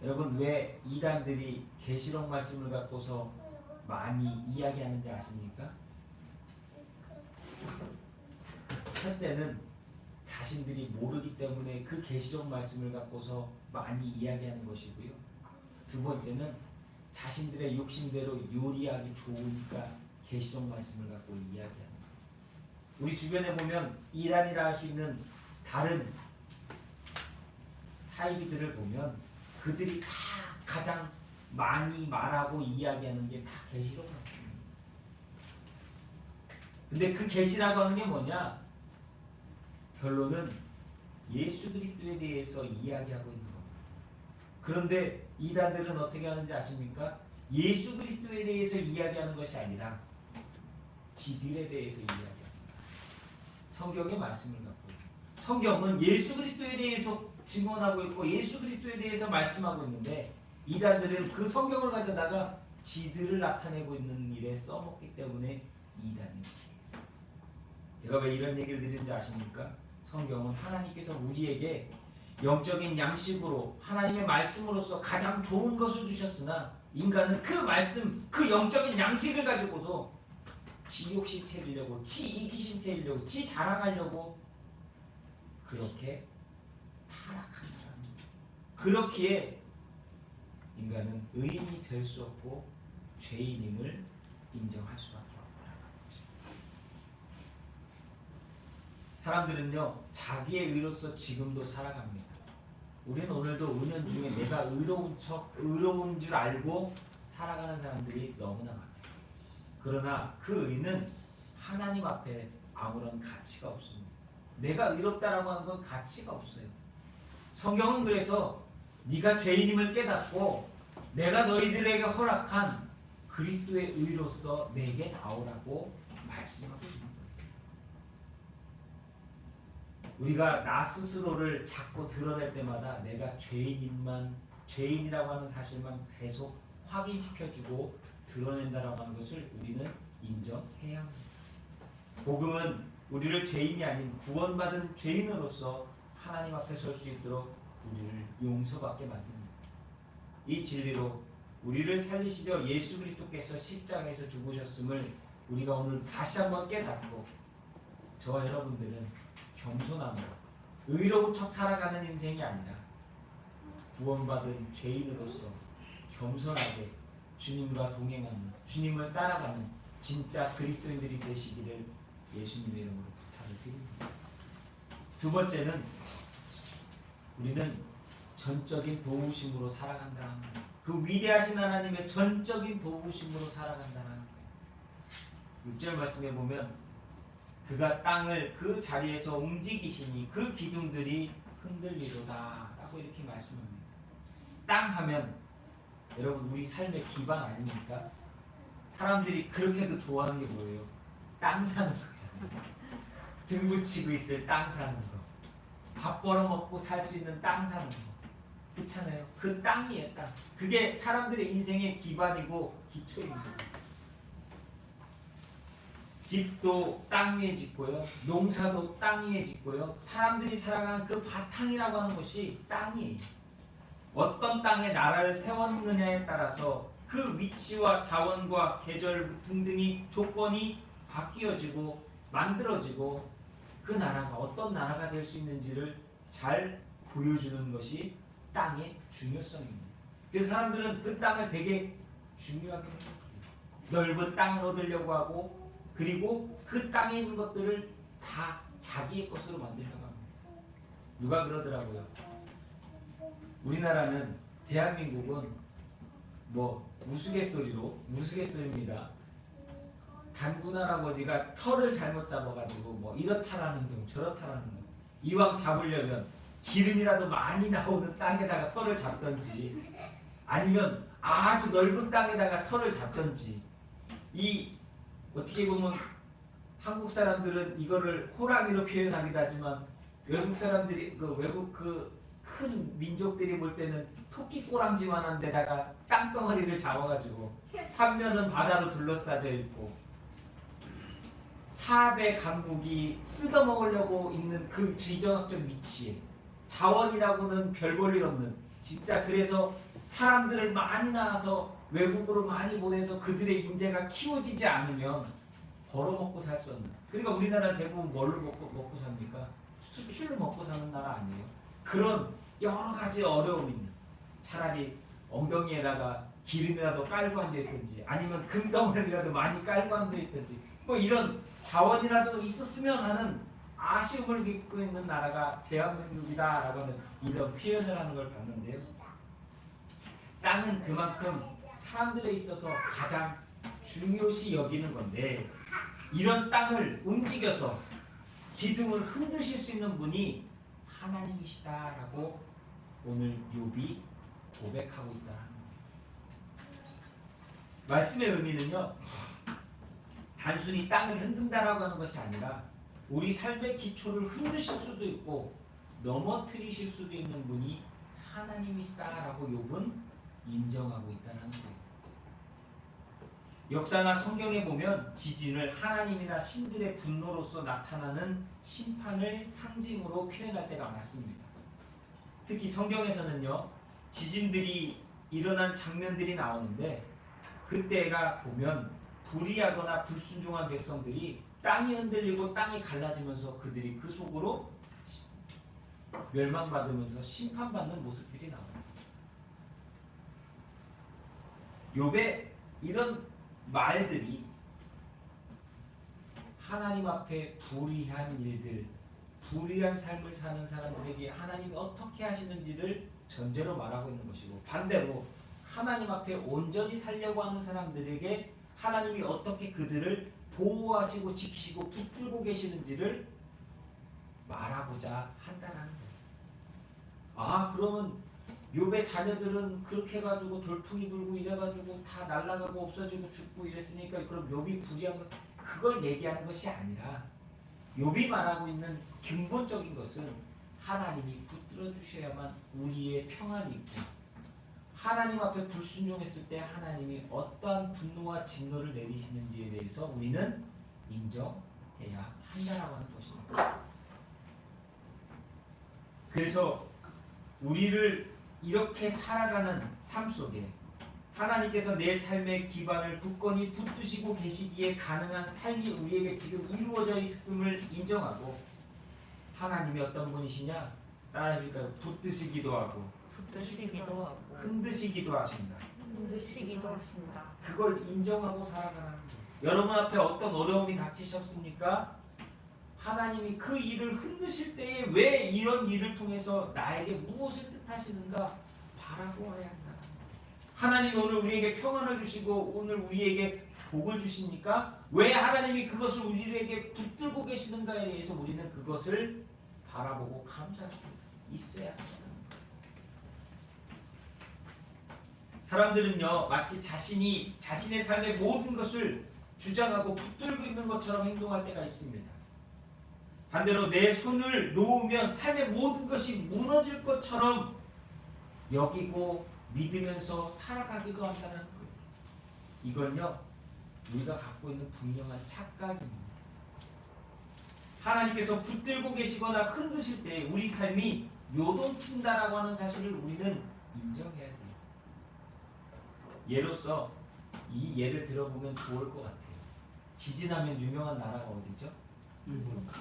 여러분, 왜 이단들이 계시록 말씀을 갖고서 많이 이야기하는지 아십니까? 첫째는 자신들이 모르기 때문에 그 계시록 말씀을 갖고서 많이 이야기하는 것이고요. 두 번째는 자신들의 욕심대로 요리하기 좋으니까 계시록 말씀을 갖고 이야기하는 거예요. 우리 주변에 보면 이단이라 할 수 있는 다른 사이비들을 보면 그들이 다 가장 많이 말하고 이야기하는 게 다 계시록 말씀입니다. 근데 그 계시라고 하는 게 뭐냐? 결론은 예수 그리스도에 대해서 이야기하고 있는 겁니다. 그런데 이단들은 어떻게 하는지 아십니까? 예수 그리스도에 대해서 이야기하는 것이 아니라 지들에 대해서 이야기합니다. 성경의 말씀을 갖고 성경은 예수 그리스도에 대해서 증언하고 있고 예수 그리스도에 대해서 말씀하고 있는데 이단들은 그 성경을 가져다가 지들을 나타내고 있는 일에 써먹기 때문에 이단입니다. 제가 왜 이런 얘기를 드리는지 아십니까? 성경은 하나님께서 우리에게 영적인 양식으로 하나님의 말씀으로서 가장 좋은 것을 주셨으나 인간은 그 말씀, 그 영적인 양식을 가지고도 지 욕심 채우려고, 지 이기심 채우려고, 지 자랑하려고 그렇게 타락한다는, 그렇기에 인간은 의인이 될 수 없고 죄인임을 인정할 수밖에 없다는 것입니다. 사람들은요, 자기의 의로서 지금도 살아갑니다. 우리는 오늘도 은연중에 내가 의로운 줄 알고 살아가는 사람들이 너무나 많아요. 그러나 그 의는 하나님 앞에 아무런 가치가 없습니다. 내가 의롭다라고 하는 건 가치가 없어요. 성경은 그래서 네가 죄인임을 깨닫고 내가 너희들에게 허락한 그리스도의 의로서 내게 나오라고 말씀하고 있는 거예요. 우리가 나 스스로를 자꾸 드러낼 때마다 내가 죄인이라고 하는 사실만 계속 확인시켜주고 드러낸다라고 하는 것을 우리는 인정해야 합니다. 복음은 우리를 죄인이 아닌 구원받은 죄인으로서 하나님 앞에 설 수 있도록 우리를 용서받게 만듭니다. 이 진리로 우리를 살리시려 예수 그리스도께서 십자가에서 죽으셨음을 우리가 오늘 다시 한번 깨닫고 저와 여러분들은 겸손함으로 의로운 척 살아가는 인생이 아니라 구원받은 죄인으로서 겸손하게 주님과 동행하는, 주님을 따라가는 진짜 그리스도인들이 되시기를 예수님의 이름으로 부탁을 드립니다. 두 번째는 우리는 전적인 도우심으로 살아간다는 거예요. 그 위대하신 하나님의 전적인 도우심으로 살아간다는 거예요. 6절 말씀에 보면 그가 땅을 그 자리에서 움직이시니 그 기둥들이 흔들리로다 라고 이렇게 말씀합니다. 땅 하면 여러분 우리 삶의 기반 아닙니까? 사람들이 그렇게도 좋아하는 게 뭐예요? 땅 사는 거잖아요. 등 붙이고 있을 땅 사는 거, 밥 벌어먹고 살 수 있는 땅 사는 거, 그렇잖아요. 그 땅이에요. 땅. 그게 사람들의 인생의 기반이고 기초입니다. 집도 땅 위에 짓고요, 농사도 땅 위에 짓고요, 사람들이 살아가는 그 바탕이라고 하는 것이 땅이에요. 어떤 땅에 나라를 세웠느냐에 따라서 그 위치와 자원과 계절 등등이 조건이 바뀌어지고 만들어지고 그 나라가 어떤 나라가 될 수 있는지를 잘 보여주는 것이 땅의 중요성입니다. 그래서 사람들은 그 땅을 되게 중요하게 생각해요. 넓은 땅을 얻으려고 하고 그리고 그 땅에 있는 것들을 다 자기의 것으로 만들려고 합니다. 누가 그러더라고요. 우리나라는, 대한민국은 우스갯소리입니다. 단군 할아버지가 털을 잘못 잡아가지고 이렇다라는 둥 저렇다라는 둥, 이왕 잡으려면 기름이라도 많이 나오는 땅에다가 털을 잡던지 아니면 아주 넓은 땅에다가 털을 잡던지, 이 어떻게 보면 한국 사람들은 이거를 호랑이로 표현하기도 하지만 외국 사람들이 외국 큰 민족들이 볼 때는 토끼 꼬랑지만한 데다가 땅덩어리를 잡아가지고 삼면은 바다로 둘러싸져 있고 4대 강국이 뜯어먹으려고 있는 그 지정학적 위치에 자원이라고는 별 볼 일 없는, 진짜 그래서 사람들을 많이 낳아서 외국으로 많이 보내서 그들의 인재가 키워지지 않으면 벌어먹고 살 수 없는, 그러니까 우리나라는 대부분 뭘로 먹고 삽니까? 수출을 먹고 사는 나라 아니에요? 그런 여러 가지 어려움이 있는, 차라리 엉덩이에다가 기름이라도 깔고 앉아있든지 아니면 금덩어리라도 많이 깔고 앉아있든지 이런 자원이라도 있었으면 하는 아쉬움을 겪고 있는 나라가 대한민국이다 라고 하는 이런 표현을 하는 걸 봤는데요. 땅은 그만큼 사람들에 있어서 가장 중요시 여기는 건데, 이런 땅을 움직여서 기둥을 흔드실 수 있는 분이 하나님이시다라고 오늘 욥이 고백하고 있다는 거예요. 말씀의 의미는요, 단순히 땅을 흔든다라고 하는 것이 아니라 우리 삶의 기초를 흔드실 수도 있고 넘어뜨리실 수도 있는 분이 하나님이시다라고 욥은 인정하고 있다는 거예요. 역사나 성경에 보면 지진을 하나님이나 신들의 분노로서 나타나는 심판을 상징으로 표현할 때가 많습니다. 특히 성경에서는요, 지진들이 일어난 장면들이 나오는데 그때가 보면 불의하거나 불순종한 백성들이 땅이 흔들리고 땅이 갈라지면서 그들이 그 속으로 멸망받으면서 심판받는 모습들이 나옵니다. 욥의 이런 말들이 하나님 앞에 불의한 일들, 불의한 삶을 사는 사람들에게 하나님이 어떻게 하시는지를 전제로 말하고 있는 것이고, 반대로 하나님 앞에 온전히 살려고 하는 사람들에게 하나님이 어떻게 그들을 보호하시고 지키시고 붙들고 계시는지를 말하고자 한다는 거예요. 그러면 욥의 자녀들은 그렇게 해가지고 돌풍이 불고 이래가지고 다 날아가고 없어지고 죽고 이랬으니까 그럼 욥이 불의한 것, 그걸 얘기하는 것이 아니라 욥이 말하고 있는 근본적인 것은 하나님이 붙들어 주셔야만 우리의 평안이 있고, 하나님 앞에 불순종했을 때 하나님이 어떠한 분노와 진노를 내리시는지에 대해서 우리는 인정해야 한다라고 하는 것입니다. 그래서 우리를 이렇게 살아가는 삶 속에 하나님께서 내 삶의 기반을 굳건히 붙드시고 계시기에 가능한 삶이 우리에게 지금 이루어져 있음을 인정하고 하나님이 어떤 분이시냐? 따라해줄까요? 붙드시기도 하고 붙드시기도 하고 흔드시기도 하신다. 흔드시기도 하신다. 그걸 인정하고 살아가는 거예요. 여러분 앞에 어떤 어려움이 닥치셨습니까? 하나님이 그 일을 흔드실 때에 왜 이런 일을 통해서 나에게 무엇을 뜻하시는가 바라보아야 한다. 하나님이 오늘 우리에게 평안을 주시고 오늘 우리에게 복을 주십니까? 왜 하나님이 그것을 우리에게 붙들고 계시는가에 대해서 우리는 그것을 바라보고 감사할 수 있어야 합니다. 사람들은요 마치 자신의 삶의 모든 것을 주장하고 붙들고 있는 것처럼 행동할 때가 있습니다. 반대로 내 손을 놓으면 삶의 모든 것이 무너질 것처럼 여기고 믿으면서 살아가기도 한다는 거예요. 이건요 우리가 갖고 있는 분명한 착각입니다. 하나님께서 붙들고 계시거나 흔드실 때 우리 삶이 요동친다라고 하는 사실을 우리는 인정해야 돼요. 예로서 이 예를 들어보면 좋을 것 같아요. 지진하면 유명한 나라가 어디죠?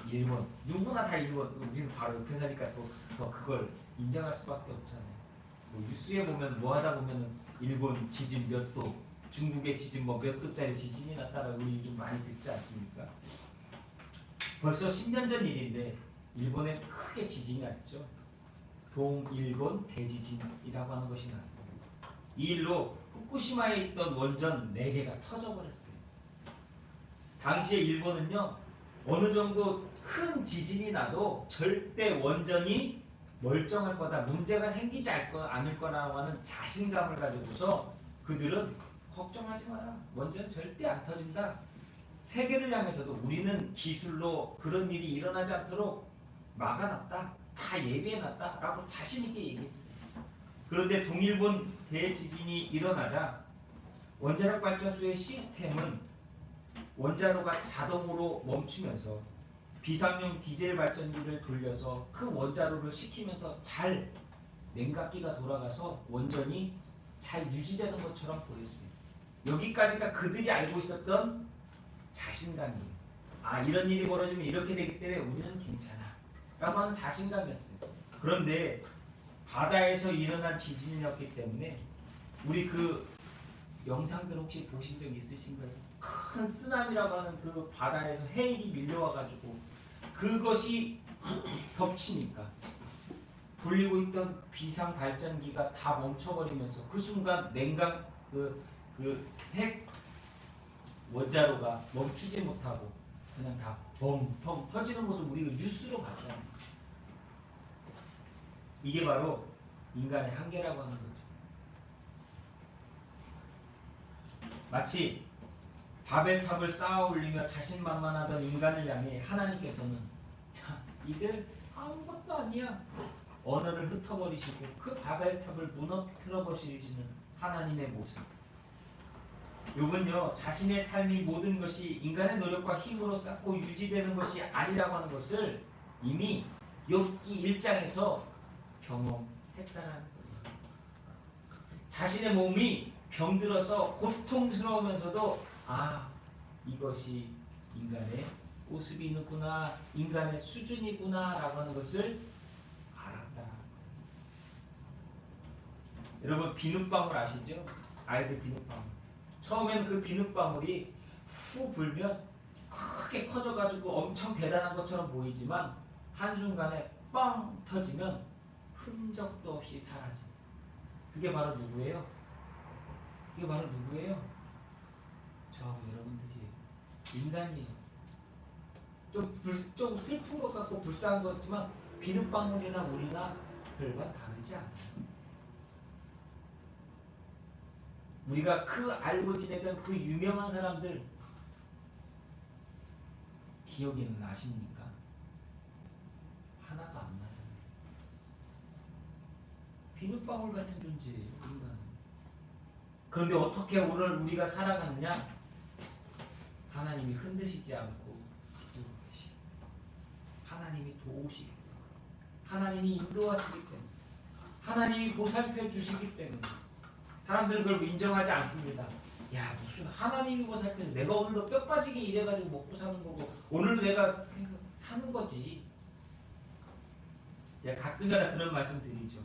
일본. 누구나 다 일본. 우리는 바로 옆에 사니까 또 그걸 인정할 수밖에 없잖아요. 뭐 뉴스에 보면 뭐 하다 보면은 일본 지진 몇 도, 중국의 지진 뭐 몇 도짜리 지진이 났다라고 우리 요즘 많이 듣지 않습니까? 벌써 10년 전 일인데 일본에 크게 지진이 났죠. 동일본 대지진이라고 하는 것이 났습니다. 이 일로 후쿠시마에 있던 원전 4개가 터져버렸어요. 당시에 일본은요 어느 정도 큰 지진이 나도 절대 원전이 멀쩡할 거다, 문제가 생기지 않을 거라고 하는 자신감을 가지고서 그들은 걱정하지 마라, 원전 절대 안 터진다. 세계를 향해서도 우리는 기술로 그런 일이 일어나지 않도록 막아놨다, 다 예비해놨다 라고 자신있게 얘기했어요. 그런데 동일본 대지진이 일어나자 원자력 발전소의 시스템은 원자로가 자동으로 멈추면서 비상용 디젤 발전기를 돌려서 그 원자로를 식히면서 잘 냉각기가 돌아가서 원전이 잘 유지되는 것처럼 보였어요. 여기까지가 그들이 알고 있었던 자신감이에요. 아, 이런 일이 벌어지면 이렇게 되기 때문에 우리는 괜찮아 라고 하는 자신감이었어요. 그런데 바다에서 일어난 지진이었기 때문에 우리 그 영상들 혹시 보신 적 있으신가요? 큰 쓰나미라고 하는 그 바다에서 해일이 밀려와가지고 그것이 덮치니까 돌리고 있던 비상 발전기가 다 멈춰버리면서 그 순간 냉각 핵 원자로가 멈추지 못하고 그냥 다 뻥 터지는 모습 우리가 뉴스로 봤잖아요. 이게 바로 인간의 한계라고 하는 거죠. 마치 바벨탑을 쌓아 올리며 자신만만하던 인간을 향해 하나님께서는 야, 이들 아무것도 아니야, 언어를 흩어버리시고 그 바벨탑을 무너뜨려 버리시는 하나님의 모습. 욥은요 자신의 삶이 모든 것이 인간의 노력과 힘으로 쌓고 유지되는 것이 아니라고 하는 것을 이미 욥기 1장에서 경험했다는 거예요. 자신의 몸이 병들어서 고통스러우면서도 아, 이것이 인간의 모습이구나, 인간의 수준이구나 라고 하는 것을 알았다. 여러분 비눗방울 아시죠? 아이들 비눗방울. 처음에는 그 비눗방울이 후 불면 크게 커져가지고 엄청 대단한 것처럼 보이지만 한순간에 뻥 터지면 흔적도 없이 사라진, 그게 바로 누구예요? 그게 바로 누구예요? 저하고 여러분들이에요. 인간이에요. 좀 슬픈 것 같고 불쌍한 것 같지만 비눗방울이나 우리나 별과 다르지 않아요. 우리가 그 알고 지내던 그 유명한 사람들 기억이 나십니까? 하나도 안 나잖아요. 비눗방울 같은 존재예요, 인간은. 그런데 어떻게 오늘 우리가 살아가느냐? 하나님이 흔드시지 않고 붙들고 계시고, 하나님이 도우시기 때문에, 하나님이 인도하시기 때문에, 하나님이 보살펴 주시기 때문에, 사람들은 그걸 인정하지 않습니다. 야, 무슨 하나님이 먹고 살 때 내가 오늘도 뼈 빠지게 일해가지고 먹고 사는 거고 오늘도 내가 사는 거지. 제가 가끔가다 그런 말씀 드리죠.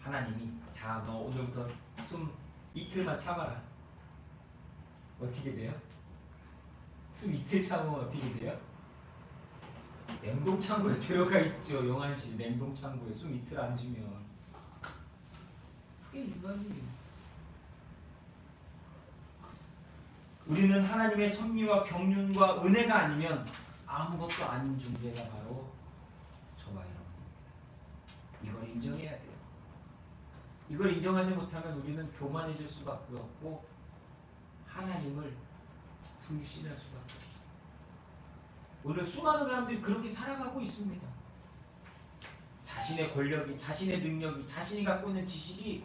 하나님이 자, 너 오늘부터 숨 이틀만 참아라. 어떻게 돼요? 숨 이틀 참으면 어떻게 돼요? 냉동창고에 들어가 있죠. 영안실 냉동창고에 숨 이틀 안 쉬면 그게 인간이에요. 우리는 하나님의 섭리와 경륜과 은혜가 아니면 아무것도 아닌 존재가 바로 저와 여러분. 이걸 인정해야 돼요. 이걸 인정하지 못하면 우리는 교만해질 수밖에 없고 하나님을 불신할 수밖에 없어요. 오늘 수많은 사람들이 그렇게 살아가고 있습니다. 자신의 권력이, 자신의 능력이, 자신이 갖고 있는 지식이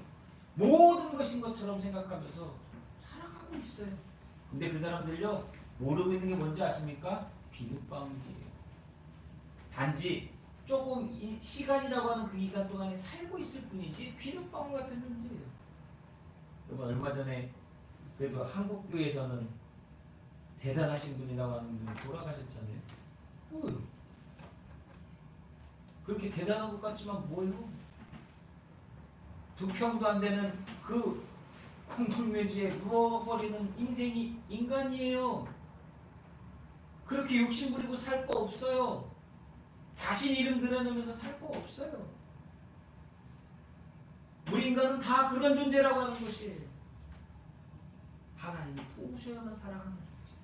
모든 것인 것처럼 생각하면서 살아가고 있어요. 근데 그 사람들요 모르고 있는 게 뭔지 아십니까? 비눗방울이에요. 단지 조금 이 시간이라고 하는 그 기간 동안에 살고 있을 뿐이지 비눗방울 같은 존재예요. 여러분 얼마 전에 그래도 한국교회에서는 대단하신 분이라고 하는 분이 돌아가셨잖아요. 뭐요? 그렇게 대단한 것 같지만 뭐예요? 두 평도 안 되는 그 공동묘지에 누워버리는 인생이 인간이에요. 그렇게 욕심 부리고 살 거 없어요. 자신 이름 드러내면서 살 거 없어요. 우리 인간은 다 그런 존재라고 하는 것이에요. 하나님이 도우셔야만 살아가는 존재.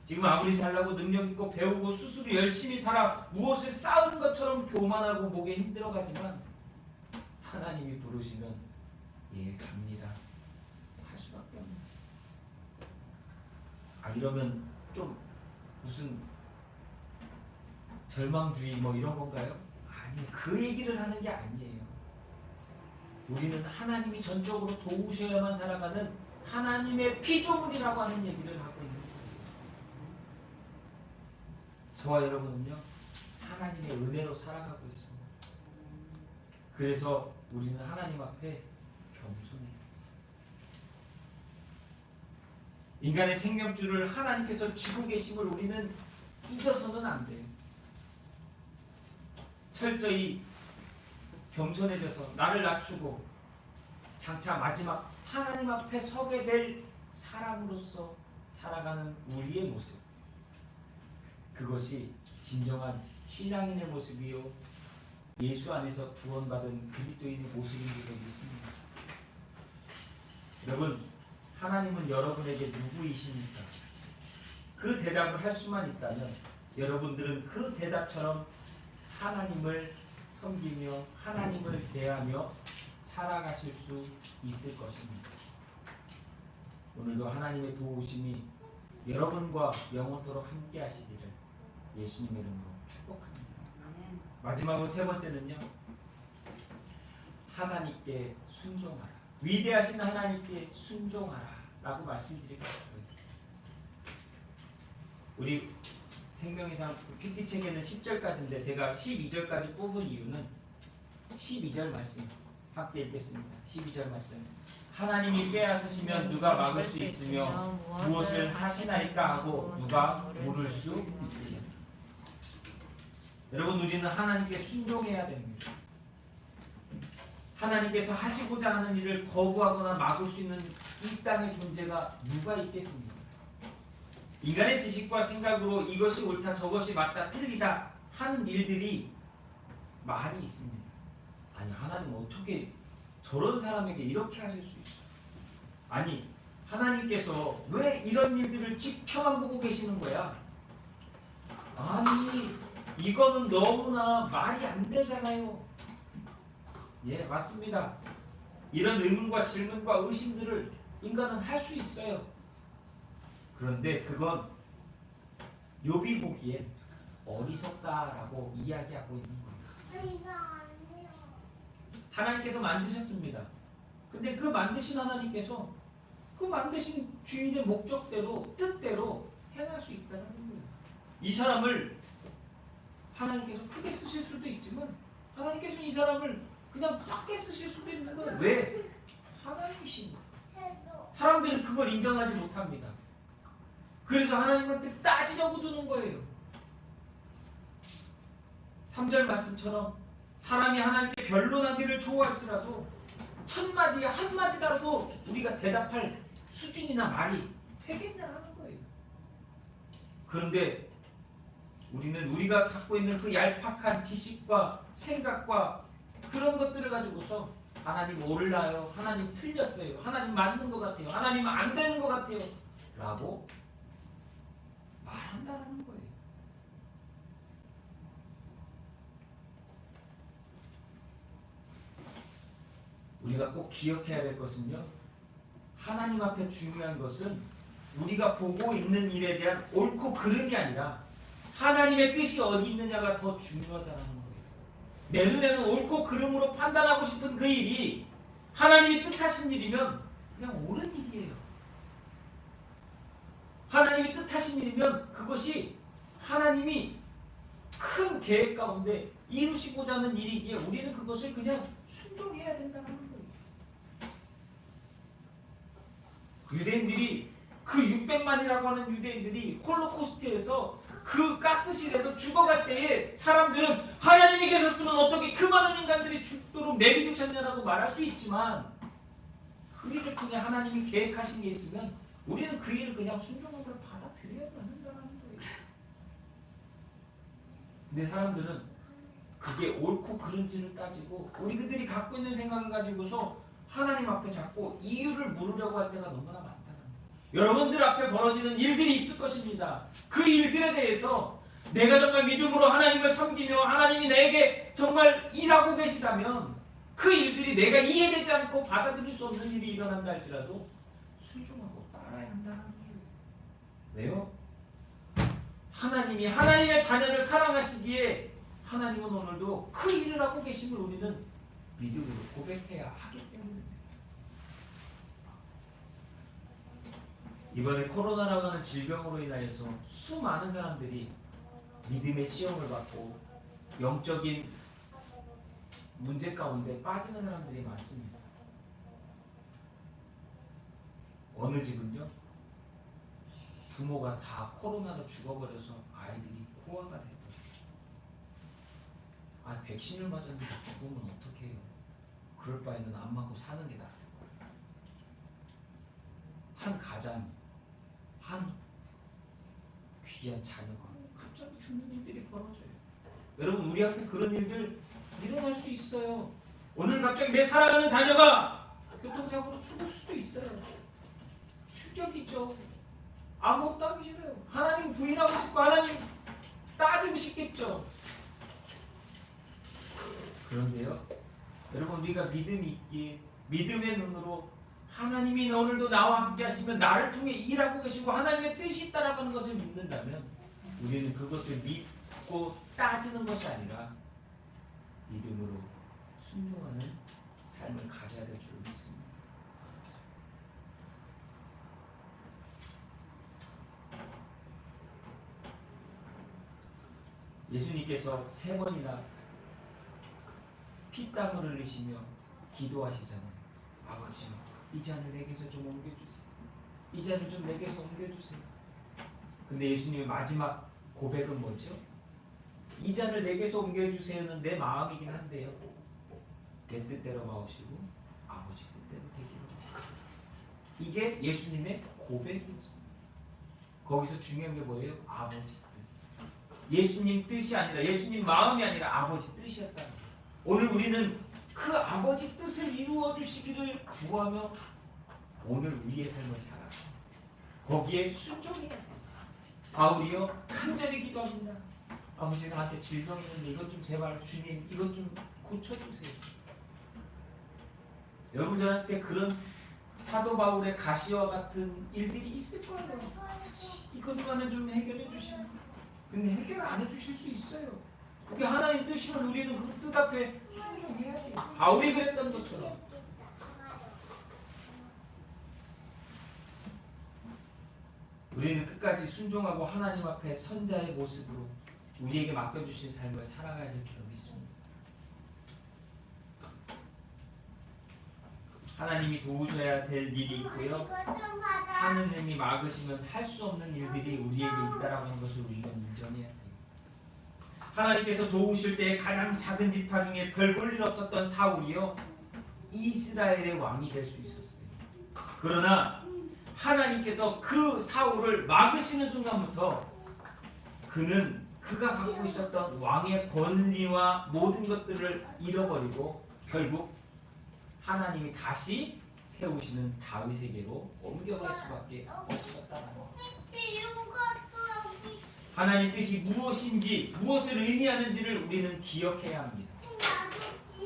지금 아무리 잘나고 능력 있고 배우고 스스로 열심히 살아 무엇을 쌓은 것처럼 교만하고 목에 힘들어가지만 하나님이 부르시면 예 갑니다 할 수밖에 없는. 아 이러면 좀 무슨 절망주의 뭐 이런 건가요? 아니 그 얘기를 하는 게 아니에요. 우리는 하나님이 전적으로 도우셔야만 살아가는 하나님의 피조물이라고 하는 얘기를 하고 있는 거예요. 저와 여러분은요 하나님의 은혜로 살아가고 있습니다. 그래서 우리는 하나님 앞에 겸손해요. 인간의 생명줄을 하나님께서 쥐고 계심을 우리는 잊어서는 안 돼요. 철저히 겸손해져서 나를 낮추고 장차 마지막 하나님 앞에 서게 될 사람으로서 살아가는 우리의 모습, 그것이 진정한 신앙인의 모습이요 예수 안에서 구원받은 그리스도인의 모습인 줄 믿습니다. 여러분, 하나님은 여러분에게 누구이십니까? 그 대답을 할 수만 있다면 여러분들은 그 대답처럼 하나님을 섬기며 하나님을 대하며 살아가실 수 있을 것입니다. 오늘도 하나님의 도우심이 여러분과 영원토록 함께 하시기를 예수님의 이름으로 축복합니다. 마지막으로 세 번째는요, 하나님께 순종하라. 위대하신 하나님께 순종하라 라고 말씀드리고 싶어요. 우리 생명의상 PT 책에는 10절까지인데 제가 12절까지 뽑은 이유는 12절 말씀 함께 읽겠습니다. 12절 말씀. 하나님이 빼앗으시면 누가 막을 수 있으며 무엇을 하시나이까 하고 누가 물을 수 있으며. 여러분, 우리는 하나님께 순종해야 됩니다. 하나님께서 하시고자 하는 일을 거부하거나 막을 수 있는 이 땅의 존재가 누가 있겠습니까? 인간의 지식과 생각으로 이것이 옳다 저것이 맞다 틀리다 하는 일들이 많이 있습니다. 아니 하나님 어떻게 저런 사람에게 이렇게 하실 수 있어요? 아니 하나님께서 왜 이런 일들을 지켜만 보고 계시는 거야? 아니 이거는 너무나 말이 안 되잖아요. 예, 맞습니다. 이런 의문과 질문과 의심들을 인간은 할 수 있어요. 그런데 그건 욥이 보기엔 어리석다라고 이야기하고 있는 거예요. 하나님께서 만드셨습니다. 근데 그 만드신 하나님께서 그 만드신 주인의 목적대로 뜻대로 해낼 수 있다는 거예요. 이 사람을 하나님께서 크게 쓰실 수도 있지만 하나님께서 이 사람을 그냥 작게 쓰실 수도 있는 거예요. 왜? 하나님이십니다. 사람들은 그걸 인정하지 못합니다. 그래서 하나님한테 따지려고 드는 거예요. 3절 말씀처럼 사람이 하나님께 변론하기를 좋아할지라도 천마디에 한마디라도 우리가 대답할 수준이나 말이 되겠냐는 거예요. 그런데 우리는 우리가 갖고 있는 그 얄팍한 지식과 생각과 그런 것들을 가지고서 하나님 몰라요, 하나님 틀렸어요, 하나님 맞는 것 같아요, 하나님 안 되는 것 같아요 라고 말한다는 거예요. 우리가 꼭 기억해야 될 것은요, 하나님 앞에 중요한 것은 우리가 보고 있는 일에 대한 옳고 그름이 아니라 하나님의 뜻이 어디 있느냐가 더 중요하다는 거예요. 내 눈에는 옳고 그름으로 판단하고 싶은 그 일이 하나님이 뜻하신 일이면 그냥 옳은 일이에요. 하나님이 뜻하신 일이면 그것이 하나님이 큰 계획 가운데 이루시고자 하는 일이기에 우리는 그것을 그냥 순종해야 된다는 거예요. 유대인들이 그 600만이라고 하는 유대인들이 홀로코스트에서 그 가스실에서 죽어갈 때에 사람들은 하나님이 계셨으면 어떻게 그 많은 인간들이 죽도록 내비두셨냐라고 말할 수 있지만 그 일을 통해 하나님이 계획하신 게 있으면 우리는 그 일을 그냥 순종으로 받아들여야 한다는 거예요. 근데 사람들은 그게 옳고 그른지를 따지고 우리들이 갖고 있는 생각을 가지고서 하나님 앞에 자꾸 이유를 물으려고 할 때가 너무나 많다는 거예요. 여러분들 앞에 벌어지는 일들이 있을 것입니다. 그 일들에 대해서 내가 정말 믿음으로 하나님을 섬기며 하나님이 내게 정말 일하고 계시다면 그 일들이 내가 이해되지 않고 받아들일 수 없는 일이 일어난다 할지라도 순종하고 따라야 한다는 거예요. 왜요? 하나님이 하나님의 자녀를 사랑하시기에 하나님은 오늘도 그 일을 하고 계심을 우리는 믿음으로 고백해야 하기 때문입니다. 이번에 코로나라고 하는 질병으로 인하여서 수많은 사람들이 믿음의 시험을 받고 영적인 문제 가운데 빠지는 사람들이 많습니다. 어느 집은요, 부모가 다 코로나로 죽어버려서 아이들이 고아가 되고, 백신을 맞았는데 죽으면 어떡해요? 그럴 바에는 안 맞고 사는 게 낫을 거예요. 한 가장이, 한 귀한 자녀가 갑자기 죽는 일들이 벌어져요. 여러분, 우리 앞에 그런 일들 일어날 수 있어요. 오늘 갑자기 내 사랑하는 자녀가 교통사고로 죽을 수도 있어요. 충격이죠. 아무것도 하기 싫어요. 하나님 부인하고 싶고 하나님 따지고 싶겠죠. 그런데요, 여러분, 우리가 믿음이 있기에 믿음의 눈으로 하나님이 오늘도 나와 함께 하시면 나를 통해 일하고 계시고 하나님의 뜻이 있다라고 하는 것을 믿는다면 우리는 그것을 믿고 따지는 것이 아니라 믿음으로 순종하는 삶을 가져야 될 줄 믿습니다. 예수님께서 3번이나 피땀을 흘리시며 기도하시잖아요. 아버지, 이 잔을 내게서 좀 옮겨주세요. 이 잔을 좀 내게서 옮겨주세요. 근데 예수님의 마지막 고백은 뭐죠? 이 잔을 내게서 옮겨주세요는 내 마음이긴 한데요, 내 뜻대로 마오시고 아버지 뜻대로 되기를. 이게 예수님의 고백이었어요. 거기서 중요한 게 뭐예요? 아버지 뜻. 예수님 뜻이 아니라, 예수님 마음이 아니라 아버지 뜻이었다는 거예요. 오늘 우리는 그 아버지 뜻을 이루어 주시기를 구하며 오늘 우리의 삶을 살아요. 거기에 순종해야 돼요. 바울이요, 간절히 기도합니다. 아버지, 나한테 질병이 있는데 이것 좀 제발 주님 이것 좀 고쳐주세요. 여러분들한테 그런 사도 바울의 가시와 같은 일들이 있을 거예요. 이것만은 좀 해결해 주시면. 근데 해결 안 해주실 수 있어요. 그게 하나님 뜻이면 우리는 그 뜻 앞에 순종해야 돼요. 바울이 그랬던 것처럼. 우리는 끝까지 순종하고 하나님 앞에 선자의 모습으로 우리에게 맡겨주신 삶을 살아가야 될 줄 믿습니다. 하나님이 도우셔야 될 일이 있고요. 하느님이 막으시면 할 수 없는 일들이 우리에게 있다라고 하는 것을 우리가 인정해야 돼요. 하나님께서 도우실 때 가장 작은 지파 중에 별 볼 일 없었던 사울이요, 이스라엘의 왕이 될 수 있었어요. 그러나 하나님께서 그 사울을 막으시는 순간부터 그가 갖고 있었던 왕의 권리와 모든 것들을 잃어버리고 결국 하나님이 다시 세우시는 다윗에게로 옮겨갈 수밖에 없었다는 것. 하나님 뜻이 무엇인지, 무엇을 의미하는지를 우리는 기억해야 합니다.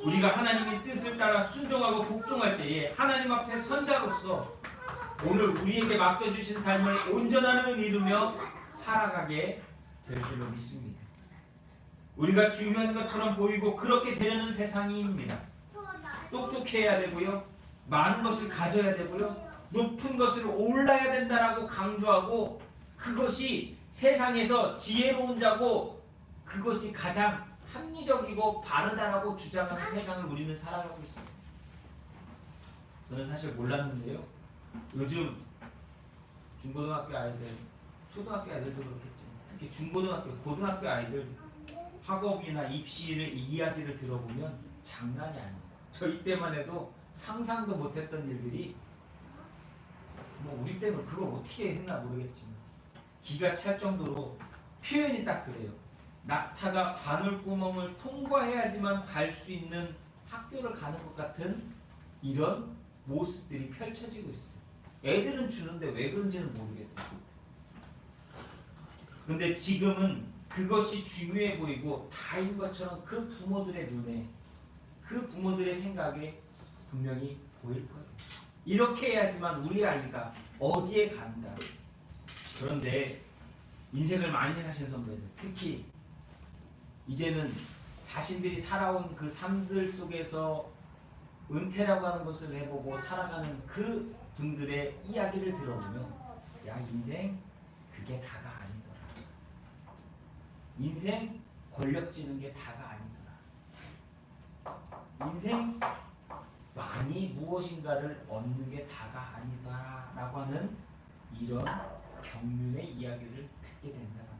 우리가 하나님의 뜻을 따라 순종하고 복종할 때에 하나님 앞에 선자로서 오늘 우리에게 맡겨주신 삶을 온전함을 이루며 살아가게 될 줄로 믿습니다. 우리가 중요한 것처럼 보이고 그렇게 되려는 세상입니다. 똑똑해야 되고요, 많은 것을 가져야 되고요, 높은 것을 올라야 된다라고 강조하고 그것이 세상에서 지혜로운 자고 그것이 가장 합리적이고 바르다라고 주장하는 세상을 우리는 살아가고 있어요. 저는 사실 몰랐는데요, 요즘 중고등학교 아이들, 초등학교 아이들도 그렇겠지만 특히 중고등학교, 고등학교 아이들 학업이나 입시를 이야기를 들어보면 장난이 아니에요. 저희 때만 해도 상상도 못했던 일들이, 뭐 우리 때는 그걸 어떻게 했나 모르겠지만 기가 찰 정도로 표현이 딱 그래요. 낙타가 바늘구멍을 통과해야지만 갈 수 있는 학교를 가는 것 같은 이런 모습들이 펼쳐지고 있어요. 애들은 주는데 왜 그런지는 모르겠어요. 근데 지금은 그것이 중요해 보이고 다인 것처럼 그 부모들의 눈에, 그 부모들의 생각에 분명히 보일 거예요. 이렇게 해야지만 우리 아이가 어디에 간다. 그런데 인생을 많이 사신 선배들, 특히 이제는 자신들이 살아온 그 삶들 속에서 은퇴라고 하는 것을 해보고 살아가는 그 분들의 이야기를 들어보면, 야, 인생 그게 다가 아니더라. 인생 권력지는 게 다가 아니더라. 인생 많이 무엇인가를 얻는 게 다가 아니다라고 하는 이런 경륜의 이야기를 듣게 된다는 거예요.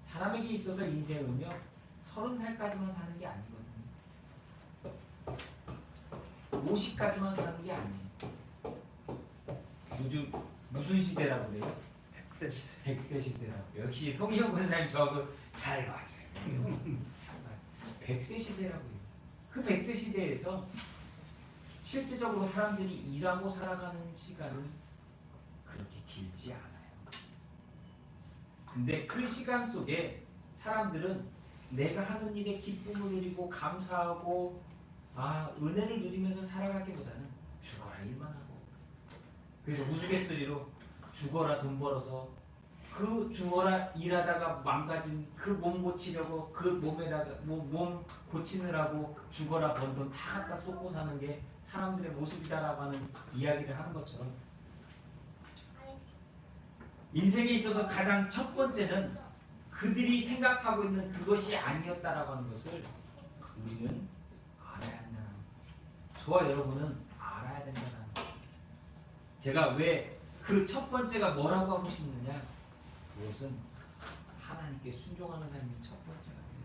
사람에게 있어서 인생은요, 30살까지만 사는 게 아니거든요. 50까지만 사는 게 아니에요. 요즘 무슨 시대라고 그래요? 100세 시대. 100세 시대라고. 역시 송희영 권사님 저하고 잘 맞아요. 100세 시대라고 해요. 그 100세 시대에서 실질적으로 사람들이 일하고 살아가는 시간은 그렇게 길지 않아요. 근데 그 시간 속에 사람들은 내가 하는 일에 기쁨을 누리고 감사하고 은혜를 누리면서 살아가기보다는 죽어라 일만 하고, 그래서 우스갯소리로 죽어라 돈 벌어서, 그 죽어라 일하다가 망가진 그 몸 고치려고, 그 몸에다가 몸 고치느라고 죽어라 번 돈 다 갖다 쏟고 사는 게 사람들의 모습이다라고 하는 이야기를 하는 것처럼, 인생에 있어서 가장 첫 번째는 그들이 생각하고 있는 그것이 아니었다라고 하는 것을 우리는 알아야 한다는 거예요. 저와 여러분은 알아야 된다는 거예요. 제가 왜 그 첫 번째가 뭐라고 하고 싶느냐, 그것은 하나님께 순종하는 삶이 첫 번째가 돼요.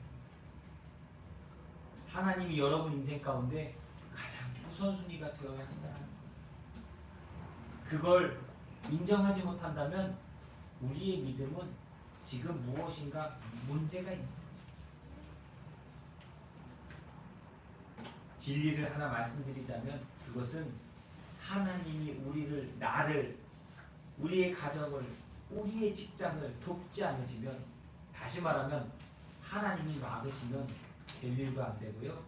하나님이 여러분 인생 가운데 가장 우선순위가 되어야 한다는 거예요. 그걸 인정하지 못한다면 우리의 믿음은 지금 무엇인가 문제가 있는 거예요. 진리를 하나 말씀드리자면 그것은 하나님이 우리를, 나를, 우리의 가정을, 우리의 직장을 돕지 않으시면, 다시 말하면 하나님이 막으시면 될 일도 안 되고요,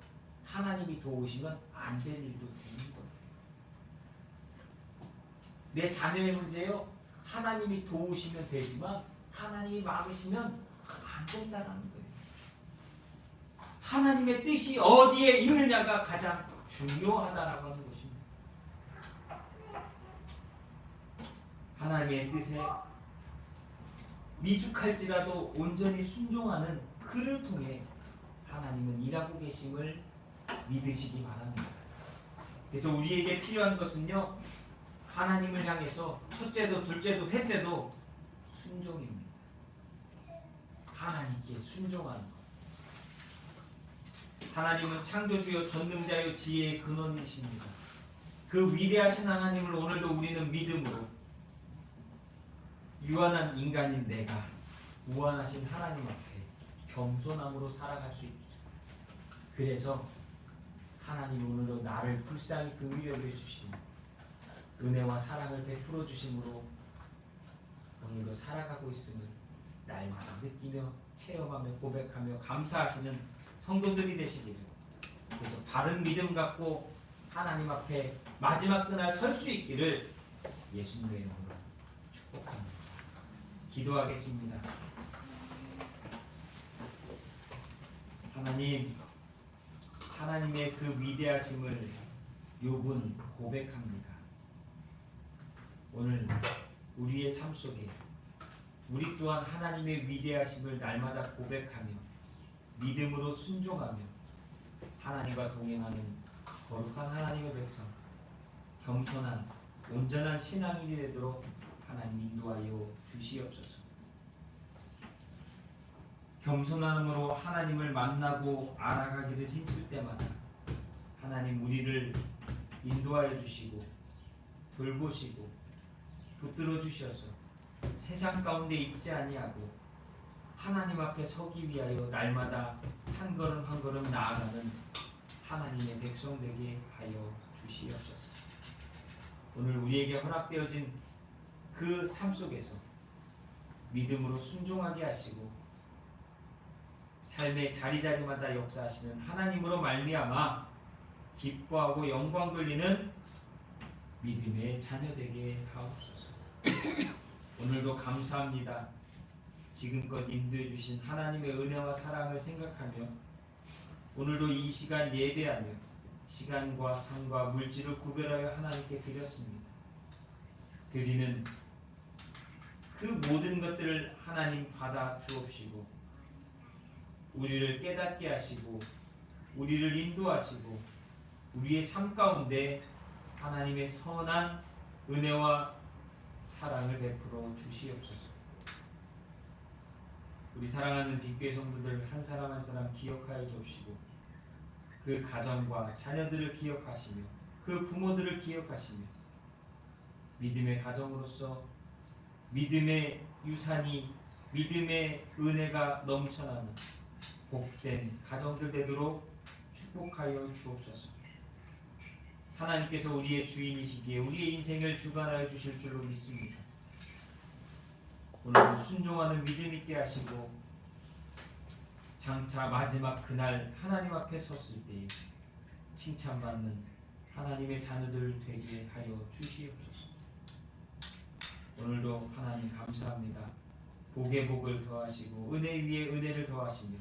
하나님이 도우시면 안 될 일도 되는 거예요. 내 자녀의 문제요, 하나님이 도우시면 되지만 하나님이 막으시면 안 된다는 거예요. 하나님의 뜻이 어디에 있느냐가 가장 중요하다라고 하는 것입니다. 하나님의 뜻에 미숙할지라도 온전히 순종하는 그를 통해 하나님은 일하고 계심을 믿으시기 바랍니다. 그래서 우리에게 필요한 것은요, 하나님을 향해서 첫째도 둘째도 셋째도 순종입니다. 하나님께 순종하는 것. 하나님은 창조주요 전능자요 지혜의 근원이십니다. 그 위대하신 하나님을 오늘도 우리는 믿음으로 유한한 인간인 내가 무한하신 하나님 앞에 겸손함으로 살아갈 수 있게. 그래서 하나님 오늘도 나를 불쌍히 긍휼히 여겨주시니 은혜와 사랑을 베풀어 주심으로 오늘도 살아가고 있음을 날마다 느끼며 체험하며 고백하며 감사하시는 성도들이 되시기를. 그래서 바른 믿음 갖고 하나님 앞에 마지막 그날 설 수 있기를 예수님의 이름으로 축복합니다. 기도하겠습니다. 하나님, 하나님의 그 위대하심을 욥은 고백합니다. 오늘 우리의 삶 속에 우리 또한 하나님의 위대하심을 날마다 고백하며 믿음으로 순종하며 하나님과 동행하는 거룩한 하나님의 백성, 겸손한 온전한 신앙인이 되도록 하나님 인도하여 주시옵소서. 겸손함으로 하나님을 만나고 알아가기를 힘쓸 때마다 하나님 우리를 인도하여 주시고 돌보시고 붙들어 주셔서 세상 가운데 있지 아니하고 하나님 앞에 서기 위하여 날마다 한 걸음 한 걸음 나아가는 하나님의 백성 되게 하여 주시옵소서. 오늘 우리에게 허락되어진 그 삶 속에서 믿음으로 순종하게 하시고 삶의 자리자리마다 역사하시는 하나님으로 말미암아 기뻐하고 영광 돌리는 믿음의 자녀 되게 하옵소서. 오늘도 감사합니다. 지금껏 인도해 주신 하나님의 은혜와 사랑을 생각하며 오늘도 이 시간 예배하며 시간과 삶과 물질을 구별하여 하나님께 드렸습니다. 드리는 그 모든 것들을 하나님 받아 주옵시고 우리를 깨닫게 하시고 우리를 인도하시고 우리의 삶 가운데 하나님의 선한 은혜와 사랑을 베풀어 주시옵소서. 우리 사랑하는 빅교회 성도들 한 사람 한 사람 기억하여 주옵시고 그 가정과 자녀들을 기억하시며 그 부모들을 기억하시며 믿음의 가정으로서 믿음의 유산이 믿음의 은혜가 넘쳐나는 복된 가정들 되도록 축복하여 주옵소서. 하나님께서 우리의 주인이시기에 우리의 인생을 주관하여 주실 줄로 믿습니다. 오늘도 순종하는 믿음 있게 하시고 장차 마지막 그날 하나님 앞에 섰을 때 칭찬받는 하나님의 자녀들 되게 하여 주시옵소서. 오늘도 하나님 감사합니다. 복에 복을 더하시고 은혜 위에 은혜를 더하시며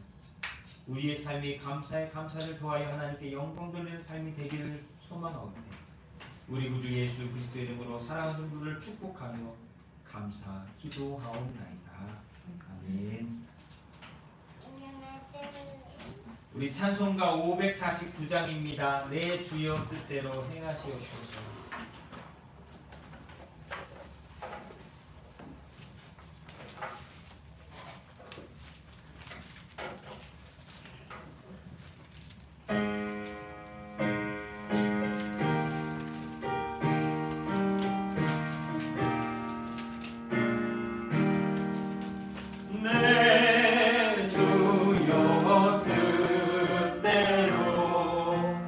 우리의 삶이 감사에 감사를 더하여 하나님께 영광 돌리는 삶이 되기를 소망하오니 우리 구주 예수 그리스도의 이름으로 사랑하는 성도를 축복하며 감사 기도하옵나이다. 아멘. 우리 찬송가 549장입니다. 내 주여 뜻대로 행하시옵소서. 내 주여 뜻대로 행하시옵소서.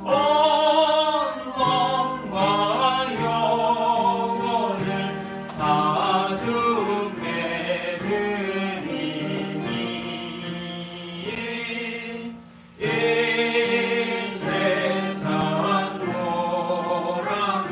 온 마음과 영혼을 다 주께 드리니 이 세상 돌아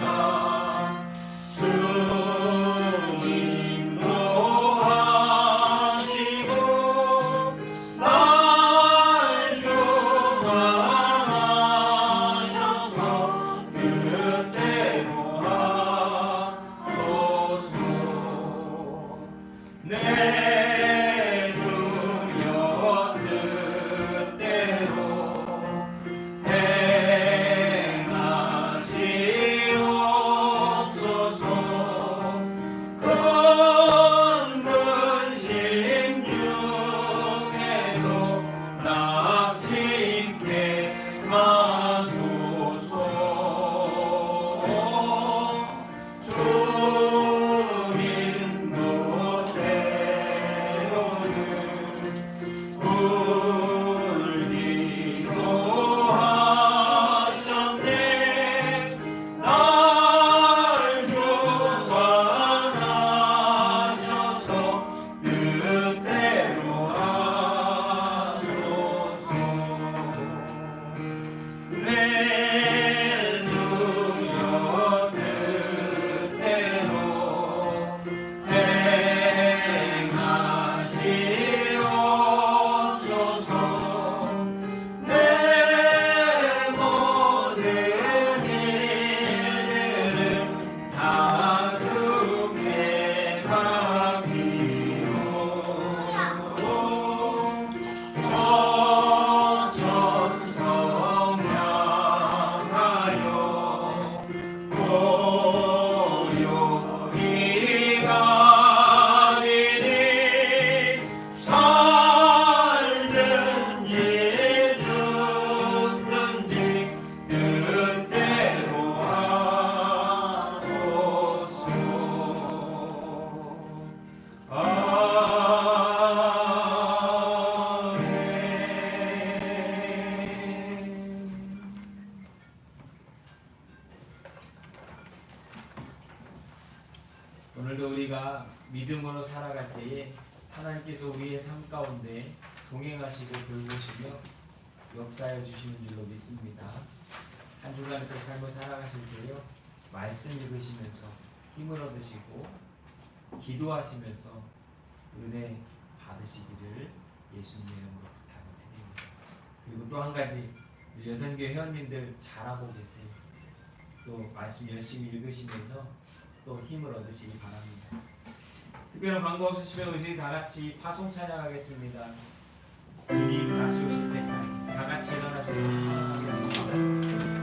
오늘도 우리가 믿음으로 살아갈 때에 하나님께서 우리의 삶 가운데 동행하시고 돌보시며 역사해 주시는 줄로 믿습니다. 한 주간 그 삶을 살아가실 때요 말씀 읽으시면서 힘을 얻으시고 기도하시면서 은혜 받으시기를 예수님 이름으로 부탁드립니다. 그리고 또 한 가지 여선교회 회원님들 잘하고 계세요. 또 말씀 열심히 읽으시면서 또 힘을 얻으시기 바랍니다. 특별한 광고 없으시면 우리 다 같이 파송 찬양하겠습니다. 주님 다시 오실 때까지 다 같이 일어나셔서 찬양하겠습니다.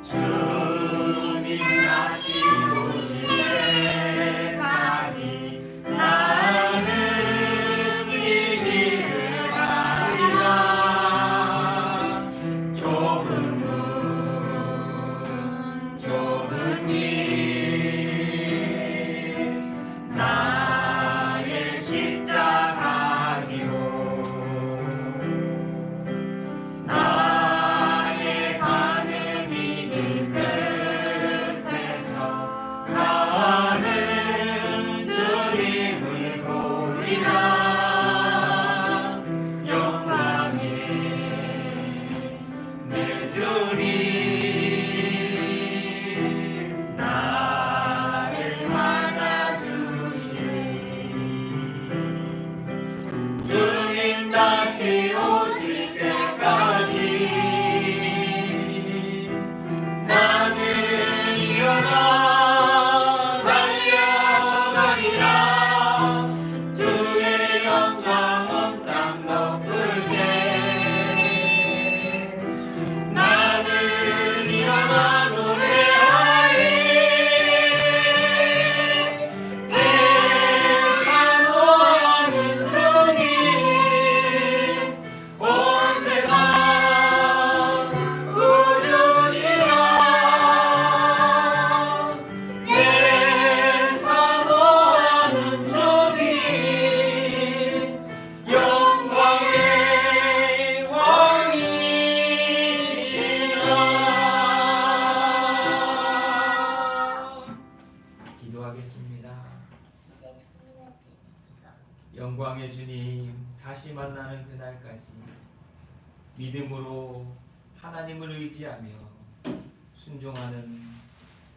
주님 다시 오실 때까지 나는 이 길을 가리라. 좁은 길 나의 십자가 지고 나의 가는 이 길 끝에서 나는 주님을 보리라. 영광의 내 주님 나를 맞아주시. 주님 다시 오실 때까지 나는 일어나 달려가리라. 주의 영광 온 땅 덮을 때 나는 일어나 노래하리. 내 사모하는 주님 온 세상 구주시라. 내 사모하는 주님 영광의 왕이시라. 기도하겠습니다. 영광의 주님 다시 만나는 그날까지 믿음으로 하나님을 의지하며 순종하는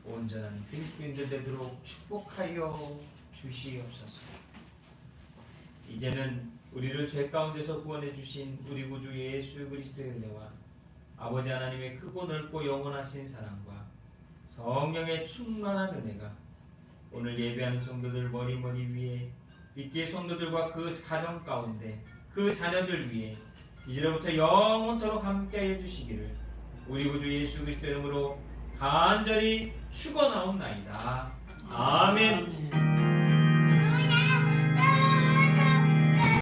온전한 그리스도인들 되도록 축복하여 주시옵소서. 이제는 우리를 죄 가운데서 구원해 주신 우리 구주 예수 그리스도의 은혜와 아버지 하나님의 크고 넓고 영원하신 사랑과 성령의 충만한 은혜가 오늘 예배하는 성도들 머리 위에 믿기의 성도들과 그 가정 가운데 그 자녀들 위에 이제로부터 영원토록 함께하여 주시기를 우리 구주 예수 그리스도의 이름으로 간절히 축원하옵나이다. 아멘.